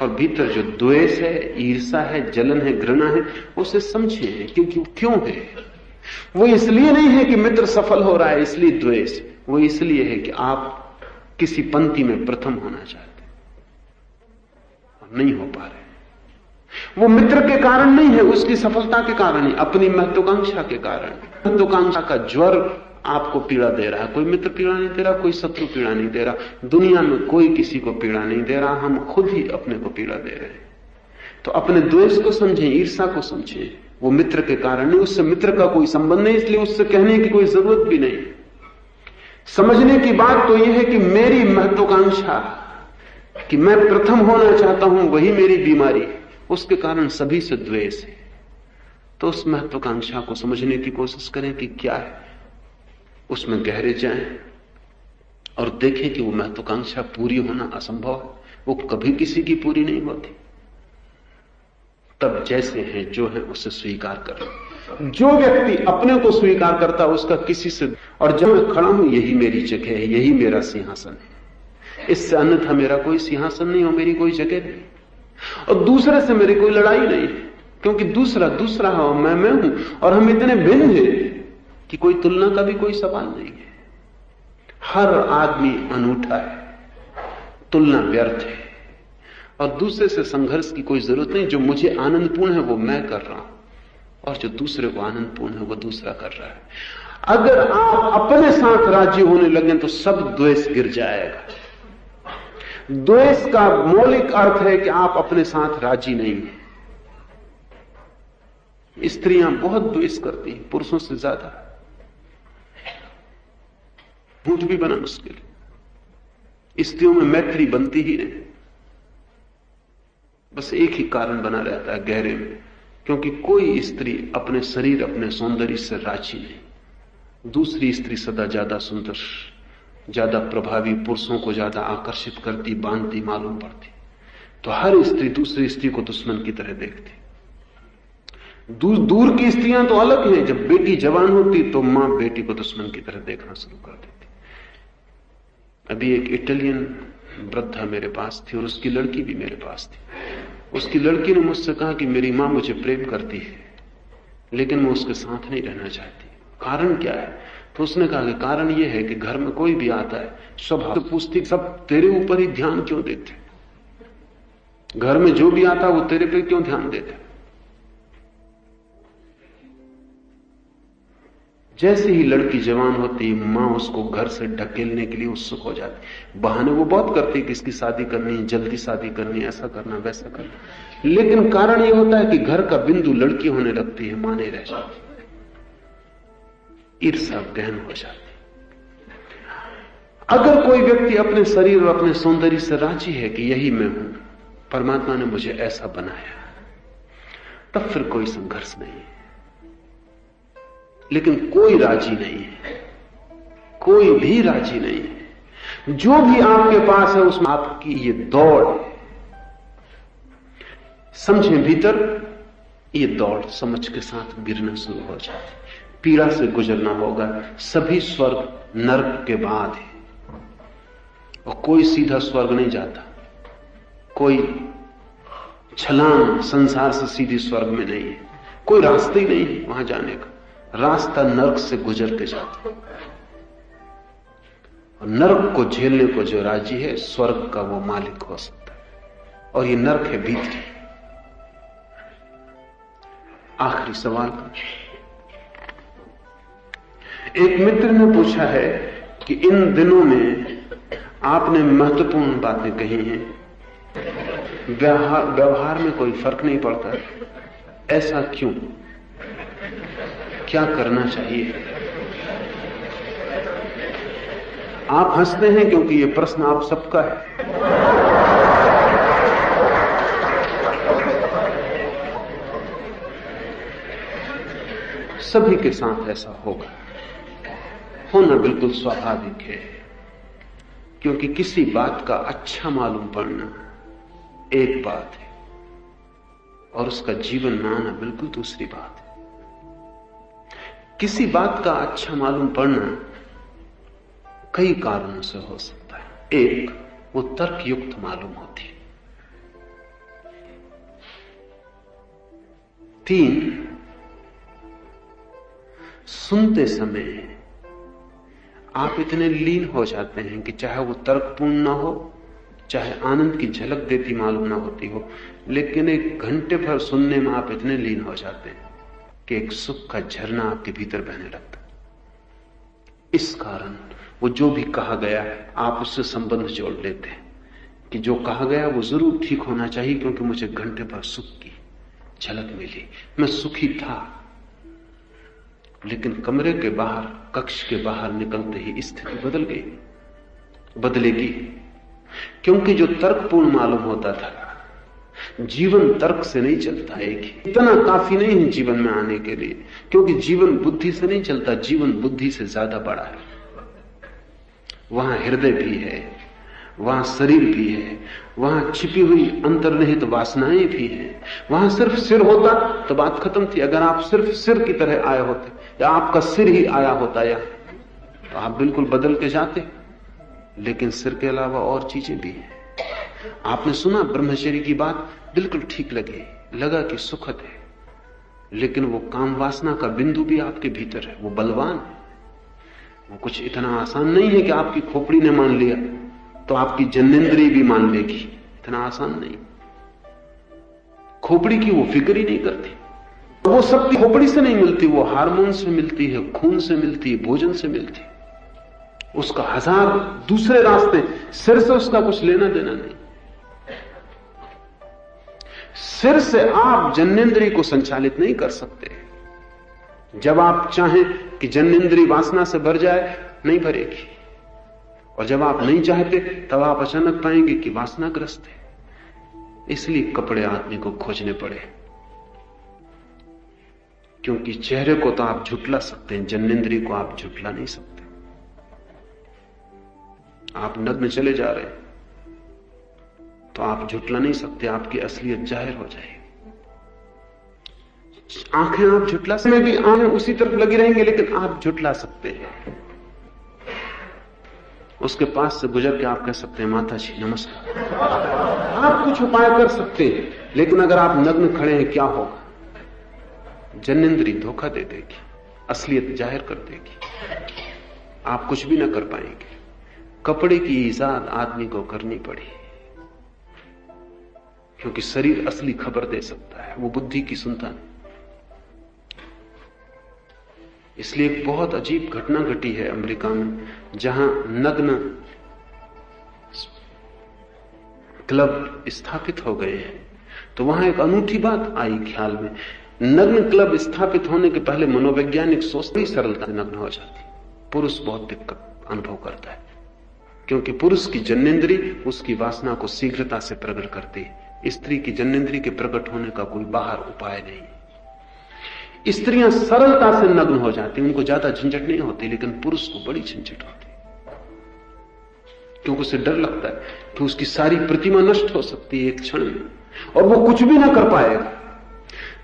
और भीतर जो द्वेष है, ईर्ष्या है, जलन है, घृणा है, उसे समझिए क्योंकि क्यों है। वो इसलिए नहीं है कि मित्र सफल हो रहा है इसलिए द्वेष, वो इसलिए है कि आप किसी पंक्ति में प्रथम होना चाहते और नहीं हो पा रहे। वो मित्र के कारण नहीं है, उसकी सफलता के कारण ही, अपनी महत्वाकांक्षा के कारण। महत्वाकांक्षा का ज्वर आपको पीड़ा दे रहा है। कोई मित्र पीड़ा नहीं दे रहा, कोई शत्रु पीड़ा नहीं दे रहा, दुनिया में कोई किसी को पीड़ा नहीं दे रहा, हम खुद ही अपने को पीड़ा दे रहे हैं। तो अपने द्वेष को समझें, ईर्ष्या को समझें। वो मित्र के कारण नहीं, उससे मित्र का कोई संबंध नहीं, इसलिए उससे कहने की कोई जरूरत भी नहीं। समझने की बात तो यह है कि मेरी महत्वाकांक्षा कि मैं प्रथम होना चाहता हूं, वही मेरी बीमारी, उसके कारण सभी से द्वेष है। तो उस महत्वाकांक्षा को समझने की कोशिश करें कि क्या है, उसमें गहरे जाएं और देखें कि वो महत्वाकांक्षा पूरी होना असंभव है, वो कभी किसी की पूरी नहीं होती। तब जैसे हैं जो है उसे स्वीकार करें। जो व्यक्ति अपने को स्वीकार करता है उसका किसी से, और जब मैं खड़ा हूं यही मेरी जगह है, यही मेरा सिंहासन है, इससे अन्यथा मेरा कोई सिंहासन नहीं और मेरी कोई जगह नहीं, और दूसरे से मेरी कोई लड़ाई नहीं है, क्योंकि दूसरा दूसरा है और मैं हूं, और हम इतने भिन्न हैं कि कोई तुलना का भी कोई सवाल नहीं है। हर आदमी अनूठा है, तुलना व्यर्थ है, और दूसरे से संघर्ष की कोई जरूरत नहीं। जो मुझे आनंदपूर्ण है वो मैं कर रहा हूं, और जो दूसरे को आनंदपूर्ण है वो दूसरा कर रहा है। अगर आप अपने साथ राजी होने लगे तो सब द्वेष गिर जाएगा। द्वेष का मौलिक अर्थ है कि आप अपने साथ राजी नहीं हैं। स्त्रियां बहुत द्वेष करती हैं, पुरुषों से ज्यादा। झूठ भी बना मुश्किल, स्त्रियों में मैत्री बनती ही नहीं। बस एक ही कारण बना रहता है गहरे में, क्योंकि कोई स्त्री अपने शरीर, अपने सौंदर्य से राजी नहीं। दूसरी स्त्री सदा ज्यादा सुंदर, ज्यादा प्रभावी, पुरुषों को ज्यादा आकर्षित करती, बांधती मालूम पड़ती। तो हर स्त्री दूसरी स्त्री को दुश्मन की तरह देखती। दूर की स्त्रियां तो अलग हैं। जब बेटी जवान होती तो मां बेटी को दुश्मन की तरह देखना शुरू कर देती। अभी एक इटालियन वृद्धा मेरे पास थी और उसकी लड़की भी मेरे पास थी। उसकी लड़की ने मुझसे कहा कि मेरी मां मुझे प्रेम करती है, लेकिन मैं उसके साथ नहीं रहना चाहती। कारण क्या है? तो उसने कहा कि कारण यह है कि घर में कोई भी आता है स्वभाव से पूछती, सब तेरे ऊपर ही ध्यान क्यों देते? घर में जो भी आता वो तेरे पे क्यों ध्यान देते? जैसे ही लड़की जवान होती, मां उसको घर से ढकेलने के लिए उत्सुक हो जाती। बहाने वो बहुत करती कि इसकी शादी करनी है, जल्दी शादी करनी है, ऐसा करना वैसा करना। लेकिन कारण ये होता है कि घर का बिंदु लड़की होने लगती है, मां नहीं रह जाती, ईर्ष्या गहन हो जाती। अगर कोई व्यक्ति अपने शरीर और अपने सौंदर्य से राजी है कि यही मैं हूं, परमात्मा ने मुझे ऐसा बनाया, तब फिर कोई संघर्ष नहीं है। लेकिन कोई राजी नहीं है, कोई भी राजी नहीं है। जो भी आपके पास है उसमें आपकी ये दौड़ है। समझें, भीतर ये दौड़ समझ के साथ गिरना शुरू हो जाती। पीड़ा से गुजरना होगा। सभी स्वर्ग नर्क के बाद है, और कोई सीधा स्वर्ग नहीं जाता। कोई छलांग संसार से सीधी स्वर्ग में नहीं है, कोई रास्ता ही नहीं है वहां जाने का। रास्ता नर्क से गुजर के जाता है, और नर्क को झेलने को जो राजी है, स्वर्ग का वो मालिक हो सकता है। और ये नर्क है भीतरी। आखिरी सवाल, एक मित्र ने पूछा है कि इन दिनों में आपने महत्वपूर्ण बातें कही हैं, व्यवहार में कोई फर्क नहीं पड़ता, ऐसा क्यों? क्या करना चाहिए? आप हंसते हैं क्योंकि यह प्रश्न आप सबका है। सभी के साथ ऐसा होगा, होना बिल्कुल स्वाभाविक है, क्योंकि किसी बात का अच्छा मालूम पड़ना एक बात है और उसका जीवन में आना बिल्कुल दूसरी बात है। किसी बात का अच्छा मालूम पड़ना कई कारणों से हो सकता है। एक, वो तर्कयुक्त मालूम होती है, 3, सुनते समय आप इतने लीन हो जाते हैं कि चाहे वो तर्कपूर्ण ना हो, चाहे आनंद की झलक देती मालूम ना होती हो, लेकिन 1 घंटे भर सुनने में आप इतने लीन हो जाते हैं कि एक सुख का झरना आपके भीतर बहने लगता है। इस कारण वो जो भी कहा गया है आप उससे संबंध जोड़ लेते हैं कि जो कहा गया वो जरूर ठीक होना चाहिए, क्योंकि मुझे घंटे भर सुख की झलक मिली, मैं सुखी था। लेकिन कमरे के बाहर, कक्ष के बाहर निकलते ही स्थिति बदल गई, बदलेगी, क्योंकि जो तर्कपूर्ण मालूम होता था, जीवन तर्क से नहीं चलता है, इतना काफी नहीं है जीवन में आने के लिए, क्योंकि जीवन बुद्धि से नहीं चलता, जीवन बुद्धि से ज्यादा बड़ा है। वहां हृदय भी है, वहां शरीर भी है, वहां छिपी हुई अंतर्निहित वासनाएं भी हैं। वहां सिर्फ सिर होता तो बात खत्म थी। अगर आप सिर्फ सिर की तरह आए होते, या आपका सिर ही आया होता, या तो आप बिल्कुल बदल के जाते। लेकिन सिर के अलावा और चीजें भी हैं। आपने सुना ब्रह्मचर्य की बात, बिल्कुल ठीक लगा कि सुखद है, लेकिन वो काम वासना का बिंदु भी आपके भीतर है, वो बलवान है। वो कुछ इतना आसान नहीं है कि आपकी खोपड़ी ने मान लिया तो आपकी जन्नेंद्रिय भी मान लेगी, इतना आसान नहीं। खोपड़ी की वो फिक्र ही नहीं करती। वो शक्ति खोपड़ी से नहीं मिलती, वो हार्मोन से मिलती है, खून से मिलती है, भोजन से मिलती है। उसका 1000 दूसरे रास्ते, सिर से उसका कुछ लेना देना नहीं। सिर से आप जन्नेंद्रिय को संचालित नहीं कर सकते। जब आप चाहें कि जन्नेंद्रिय वासना से भर जाए, नहीं भरेगी, और जब आप नहीं चाहते तब आप अचानक पाएंगे कि वासनाग्रस्त है। इसलिए कपड़े आदमी को खोजने पड़े, क्योंकि चेहरे को तो आप झुटला सकते हैं, जन्नेंद्रिय को आप झुटला नहीं सकते। आप नग्न चले जा रहे हैं तो आप झुटला नहीं सकते, आपकी असलियत जाहिर हो जाएगी। आंखें आप झुटला सकते हैं, भी आंखें उसी तरफ लगी रहेंगी, लेकिन आप झुटला सकते हैं। उसके पास से गुजर के आप कह सकते हैं, माता जी नमस्कार। आप कुछ उपाय कर सकते हैं, लेकिन अगर आप नग्न खड़े हैं क्या होगा? जन्नेंद्रिय धोखा दे देगी, असलियत जाहिर कर देगी, आप कुछ भी ना कर पाएंगे। कपड़े की ईजाद आदमी को करनी पड़ी, क्योंकि शरीर असली खबर दे सकता है, वो बुद्धि की सुनता नहीं। इसलिए एक बहुत अजीब घटना घटी है अमेरिका में, जहां नग्न क्लब स्थापित हो गए हैं। तो वहां एक अनूठी बात आई ख्याल में। नग्न क्लब स्थापित होने के पहले मनोवैज्ञानिक सोच ही सरलता से नग्न हो जाती। पुरुष बहुत दिक्कत अनुभव करता है, क्योंकि पुरुष की जन्नेंद्रिय उसकी वासना को शीघ्रता से प्रकट करती है। स्त्री की जन्नेंद्रिय के प्रकट होने का कोई बाहर उपाय नहीं। स्त्रियां सरलता से नग्न हो जाती, उनको ज्यादा झंझट नहीं होती, लेकिन पुरुष को बड़ी झंझट होती, क्योंकि उसे डर लगता है कि उसकी सारी प्रतिमा नष्ट हो सकती है एक क्षण में, और वो कुछ भी ना कर पाएगा।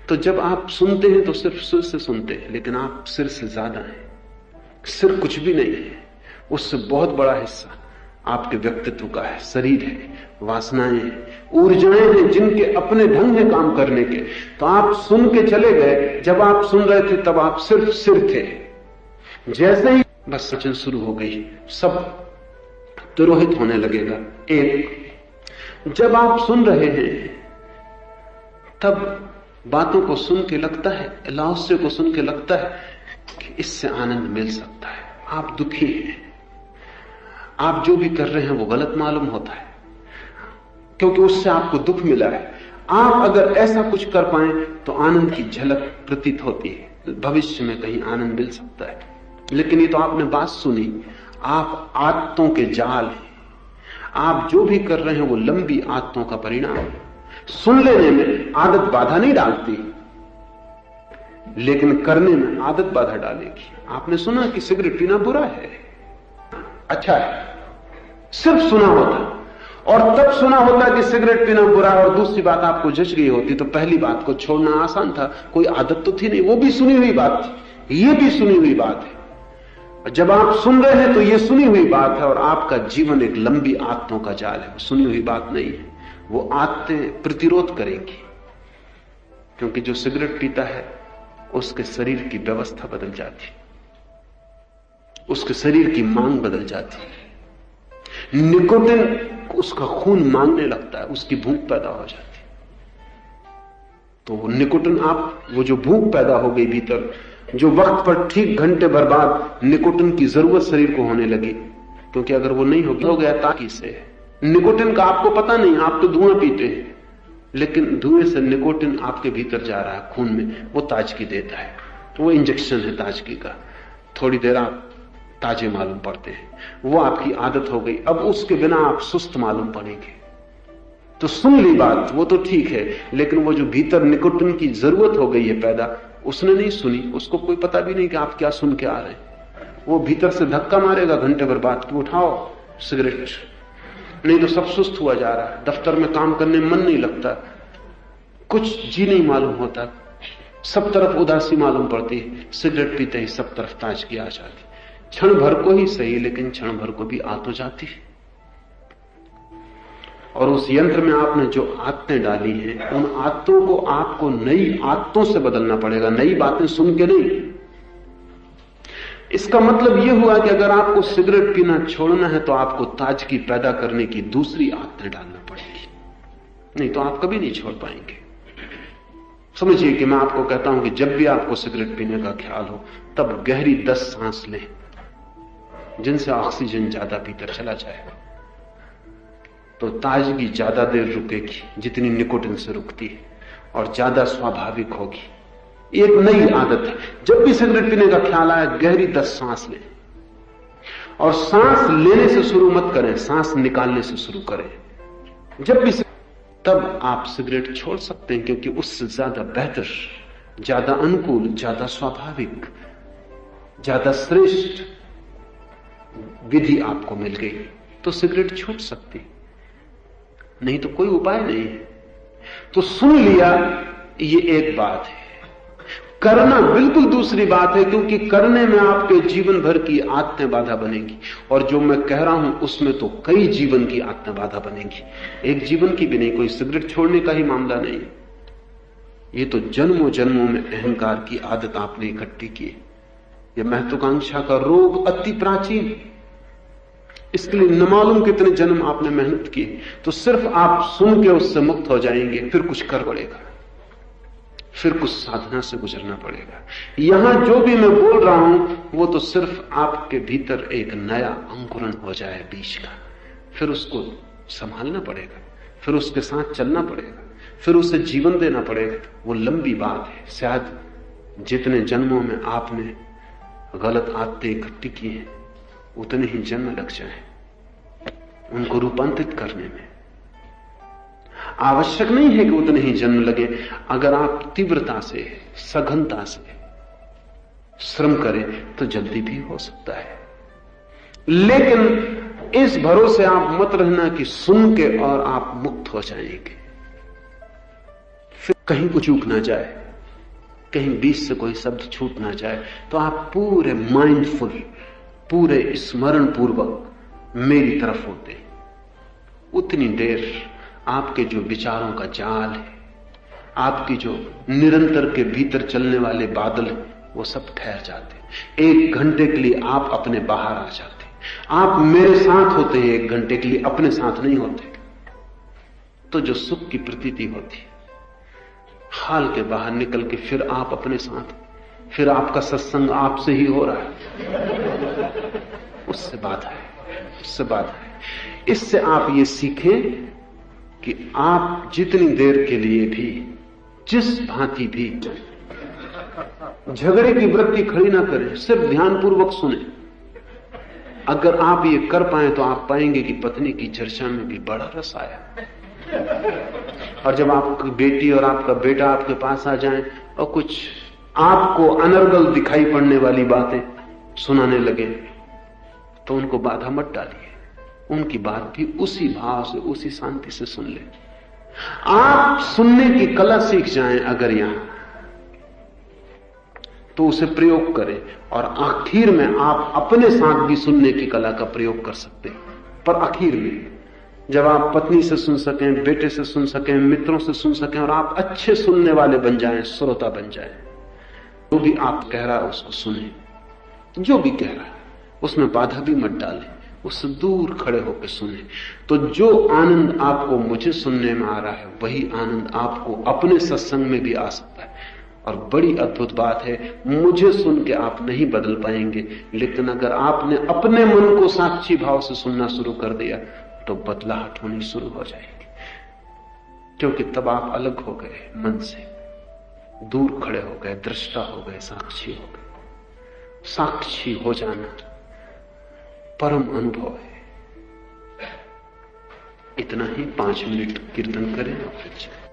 तो जब आप सुनते हैं तो सिर्फ सिर से सुनते हैं, लेकिन आप सिर से ज्यादा हैं। सिर कुछ भी नहीं है, उससे बहुत बड़ा हिस्सा आपके व्यक्तित्व का है, शरीर है, वासनाएं हैं, ऊर्जाएं हैं, जिनके अपने ढंग है काम करने के। तो आप सुन के चले गए, जब आप सुन रहे थे तब आप सिर्फ सिर थे। जैसे ही बस वचन शुरू हो गई, सब तिरोहित होने लगेगा। एक, जब आप सुन रहे हैं तब बातों को सुन के लगता है, लाओसे को सुन के लगता है कि इससे आनंद मिल सकता है। आप दुखी हैं, आप जो भी कर रहे हैं वो गलत मालूम होता है, क्योंकि उससे आपको दुख मिला है। आप अगर ऐसा कुछ कर पाए तो आनंद की झलक प्रतीत होती है, भविष्य में कहीं आनंद मिल सकता है। लेकिन ये तो आपने बात सुनी, आप आदतों के जाल हैं। आप जो भी कर रहे हैं वो लंबी आदतों का परिणाम है। सुन लेने में आदत बाधा नहीं डालती, लेकिन करने में आदत बाधा डालेगी। आपने सुना कि सिगरेट पीना बुरा है, अच्छा है, सिर्फ सुना होता, और तब सुना होता कि सिगरेट पीना बुरा है, और दूसरी बात आपको जच गई होती, तो पहली बात को छोड़ना आसान था, कोई आदत तो थी नहीं, वो भी सुनी हुई बात थी, ये भी सुनी हुई बात है। जब आप सुन रहे हैं तो ये सुनी हुई बात है, और आपका जीवन एक लंबी आदतों का जाल है, वो सुनी हुई बात नहीं है। वो आदतें प्रतिरोध करेंगी, क्योंकि जो सिगरेट पीता है उसके शरीर की व्यवस्था बदल जाती, उसके शरीर की मांग बदल जाती। निकोटिन उसका खून मांगने लगता है, उसकी भूख पैदा हो जाती। तो निकोटिन वो जो भूख पैदा हो गई भीतर, जो वक्त पर ठीक घंटे भर बाद निकोटिन की जरूरत शरीर को होने लगी, क्योंकि अगर वो नहीं हो गया ताकि से निकोटिन का आपको पता नहीं, आप तो धुआं पीते हैं, लेकिन धुएं से निकोटिन आपके भीतर जा रहा है खून में, वो ताजगी देता है, वो इंजेक्शन है ताजगी का। थोड़ी देर आप ताजे मालूम पड़ते हैं, वो आपकी आदत हो गई। अब उसके बिना आप सुस्त मालूम पड़ेंगे। तो सुन ली बात, वो तो ठीक है, लेकिन वो जो भीतर निकोटिन की जरूरत हो गई है पैदा, उसने नहीं सुनी, उसको कोई पता भी नहीं कि आप क्या सुन के आ रहे हैं। वो भीतर से धक्का मारेगा घंटे भर बाद कि उठाओ सिगरेट, नहीं तो सब सुस्त हुआ जा रहा है, दफ्तर में काम करने में मन नहीं लगता, कुछ जी नहीं मालूम होता, सब तरफ उदासी मालूम पड़ती है। सिगरेट पीते ही सब तरफ ताजगी आ जाती, क्षण भर को ही सही, लेकिन क्षण भर को भी आ तो जाती है। और उस यंत्र में आपने जो आदतें डाली हैं, उन आदतों को आपको नई आदतों से बदलना पड़ेगा, नई बातें सुन के नहीं। इसका मतलब यह हुआ कि अगर आपको सिगरेट पीना छोड़ना है तो आपको ताजगी पैदा करने की दूसरी आदतें डालना पड़ेगी, नहीं तो आप कभी नहीं छोड़ पाएंगे। समझिए कि मैं आपको कहता हूं कि जब भी आपको सिगरेट पीने का ख्याल हो, तब गहरी 10 सांस लें, जिनसे ऑक्सीजन ज्यादा भीतर चला जाएगा, तो ताजगी ज्यादा देर रुकेगी जितनी निकोटिन से रुकती है, और ज्यादा स्वाभाविक होगी। एक नई आदत है, जब भी सिगरेट पीने का ख्याल आए गहरी 10 सांस लें, और सांस लेने से शुरू मत करें, सांस निकालने से शुरू करें। जब भी तब आप सिगरेट छोड़ सकते हैं, क्योंकि उससे ज्यादा बेहतर, ज्यादा अनुकूल, ज्यादा स्वाभाविक, ज्यादा श्रेष्ठ विधि आपको मिल गई, तो सिगरेट छूट सकती, नहीं तो कोई उपाय नहीं है। तो सुन लिया, ये एक बात है, करना बिल्कुल दूसरी बात है, क्योंकि करने में आपके जीवन भर की आदतें बाधा बनेगी, और जो मैं कह रहा हूं उसमें तो कई जीवन की आदतें बाधा बनेगी, एक जीवन की भी नहीं। कोई सिगरेट छोड़ने का ही मामला नहीं, ये तो जन्मों जन्मों में अहंकार की आदत आपने इकट्ठी की। यह महत्वाकांक्षा का रोग अति प्राचीन, इसके लिए न मालूम कितने जन्म आपने मेहनत की। तो सिर्फ आप सुन के उससे मुक्त हो जाएंगे, फिर कुछ कर पड़ेगा, फिर कुछ साधना से गुजरना पड़ेगा। यहां जो भी मैं बोल रहा हूं वो तो सिर्फ आपके भीतर एक नया अंकुरण हो जाए बीज का, फिर उसको संभालना पड़ेगा, फिर उसके साथ चलना पड़ेगा, फिर उसे जीवन देना पड़ेगा। वो लंबी बात है। शायद जितने जन्मों में आपने गलत आदतें इकट्ठी की हैं, उतने ही जन्म लग जाए उनको रूपांतरित करने में। आवश्यक नहीं है कि उतने ही जन्म लगे, अगर आप तीव्रता से, सघनता से श्रम करें तो जल्दी भी हो सकता है। लेकिन इस भरोसे आप मत रहना कि सुन के और आप मुक्त हो जाएंगे, फिर कहीं कुछ चूक ना जाए, कहीं बीच से कोई शब्द छूट ना जाए, तो आप पूरे माइंडफुल, पूरे स्मरण पूर्वक मेरी तरफ होते, उतनी देर आपके जो विचारों का जाल है, आपकी जो निरंतर के भीतर चलने वाले बादल हैं, वो सब ठहर जाते। 1 घंटे के लिए आप अपने बाहर आ जाते, आप मेरे साथ होते हैं 1 घंटे के लिए, अपने साथ नहीं होते। तो जो सुख की प्रतीति होती, हाल के बाहर निकल के फिर आप अपने साथ, फिर आपका सत्संग आपसे ही हो रहा है, उससे बाधा है, उससे बाधा है। इससे आप ये सीखें कि आप जितनी देर के लिए भी, जिस भांति भी झगड़े की वृत्ति खड़ी ना करें, सिर्फ ध्यानपूर्वक सुने। अगर आप ये कर पाए तो आप पाएंगे कि पत्नी की चर्चा में भी बड़ा रस आया। और जब आपकी बेटी और आपका बेटा आपके पास आ जाएं और कुछ आपको अनर्गल दिखाई पड़ने वाली बातें सुनाने लगे, तो उनको बाधा मत डालिए, उनकी बात भी उसी भाव से, उसी शांति से सुन ले। आप सुनने की कला सीख जाएं अगर यहां, तो उसे प्रयोग करें, और आखिर में आप अपने साथ भी सुनने की कला का प्रयोग कर सकते हैं। पर आखिर में जब आप पत्नी से सुन सकें, बेटे से सुन सकें, मित्रों से सुन सकें और आप अच्छे सुनने वाले बन जाएं, श्रोता बन जाएं। जो भी आप कह रहा है उसको सुने, जो भी कह रहा है उसमें बाधा भी मत डालें, उससे दूर खड़े होकर सुने। तो जो आनंद आपको मुझे सुनने में आ रहा है वही आनंद आपको अपने सत्संग में भी आ सकता है। और बड़ी अद्भुत बात है, मुझे सुन के आप नहीं बदल पाएंगे, लेकिन अगर आपने अपने मन को साक्षी भाव से सुनना शुरू कर दिया तो बदलाहट होनी शुरू हो जाएगी, क्योंकि तब आप अलग हो गए, मन से दूर खड़े हो गए, दृष्टा हो गए, साक्षी हो गए। साक्षी हो जाना परम अनुभव है। इतना ही 5 मिनट कीर्तन करें और फिर चलें।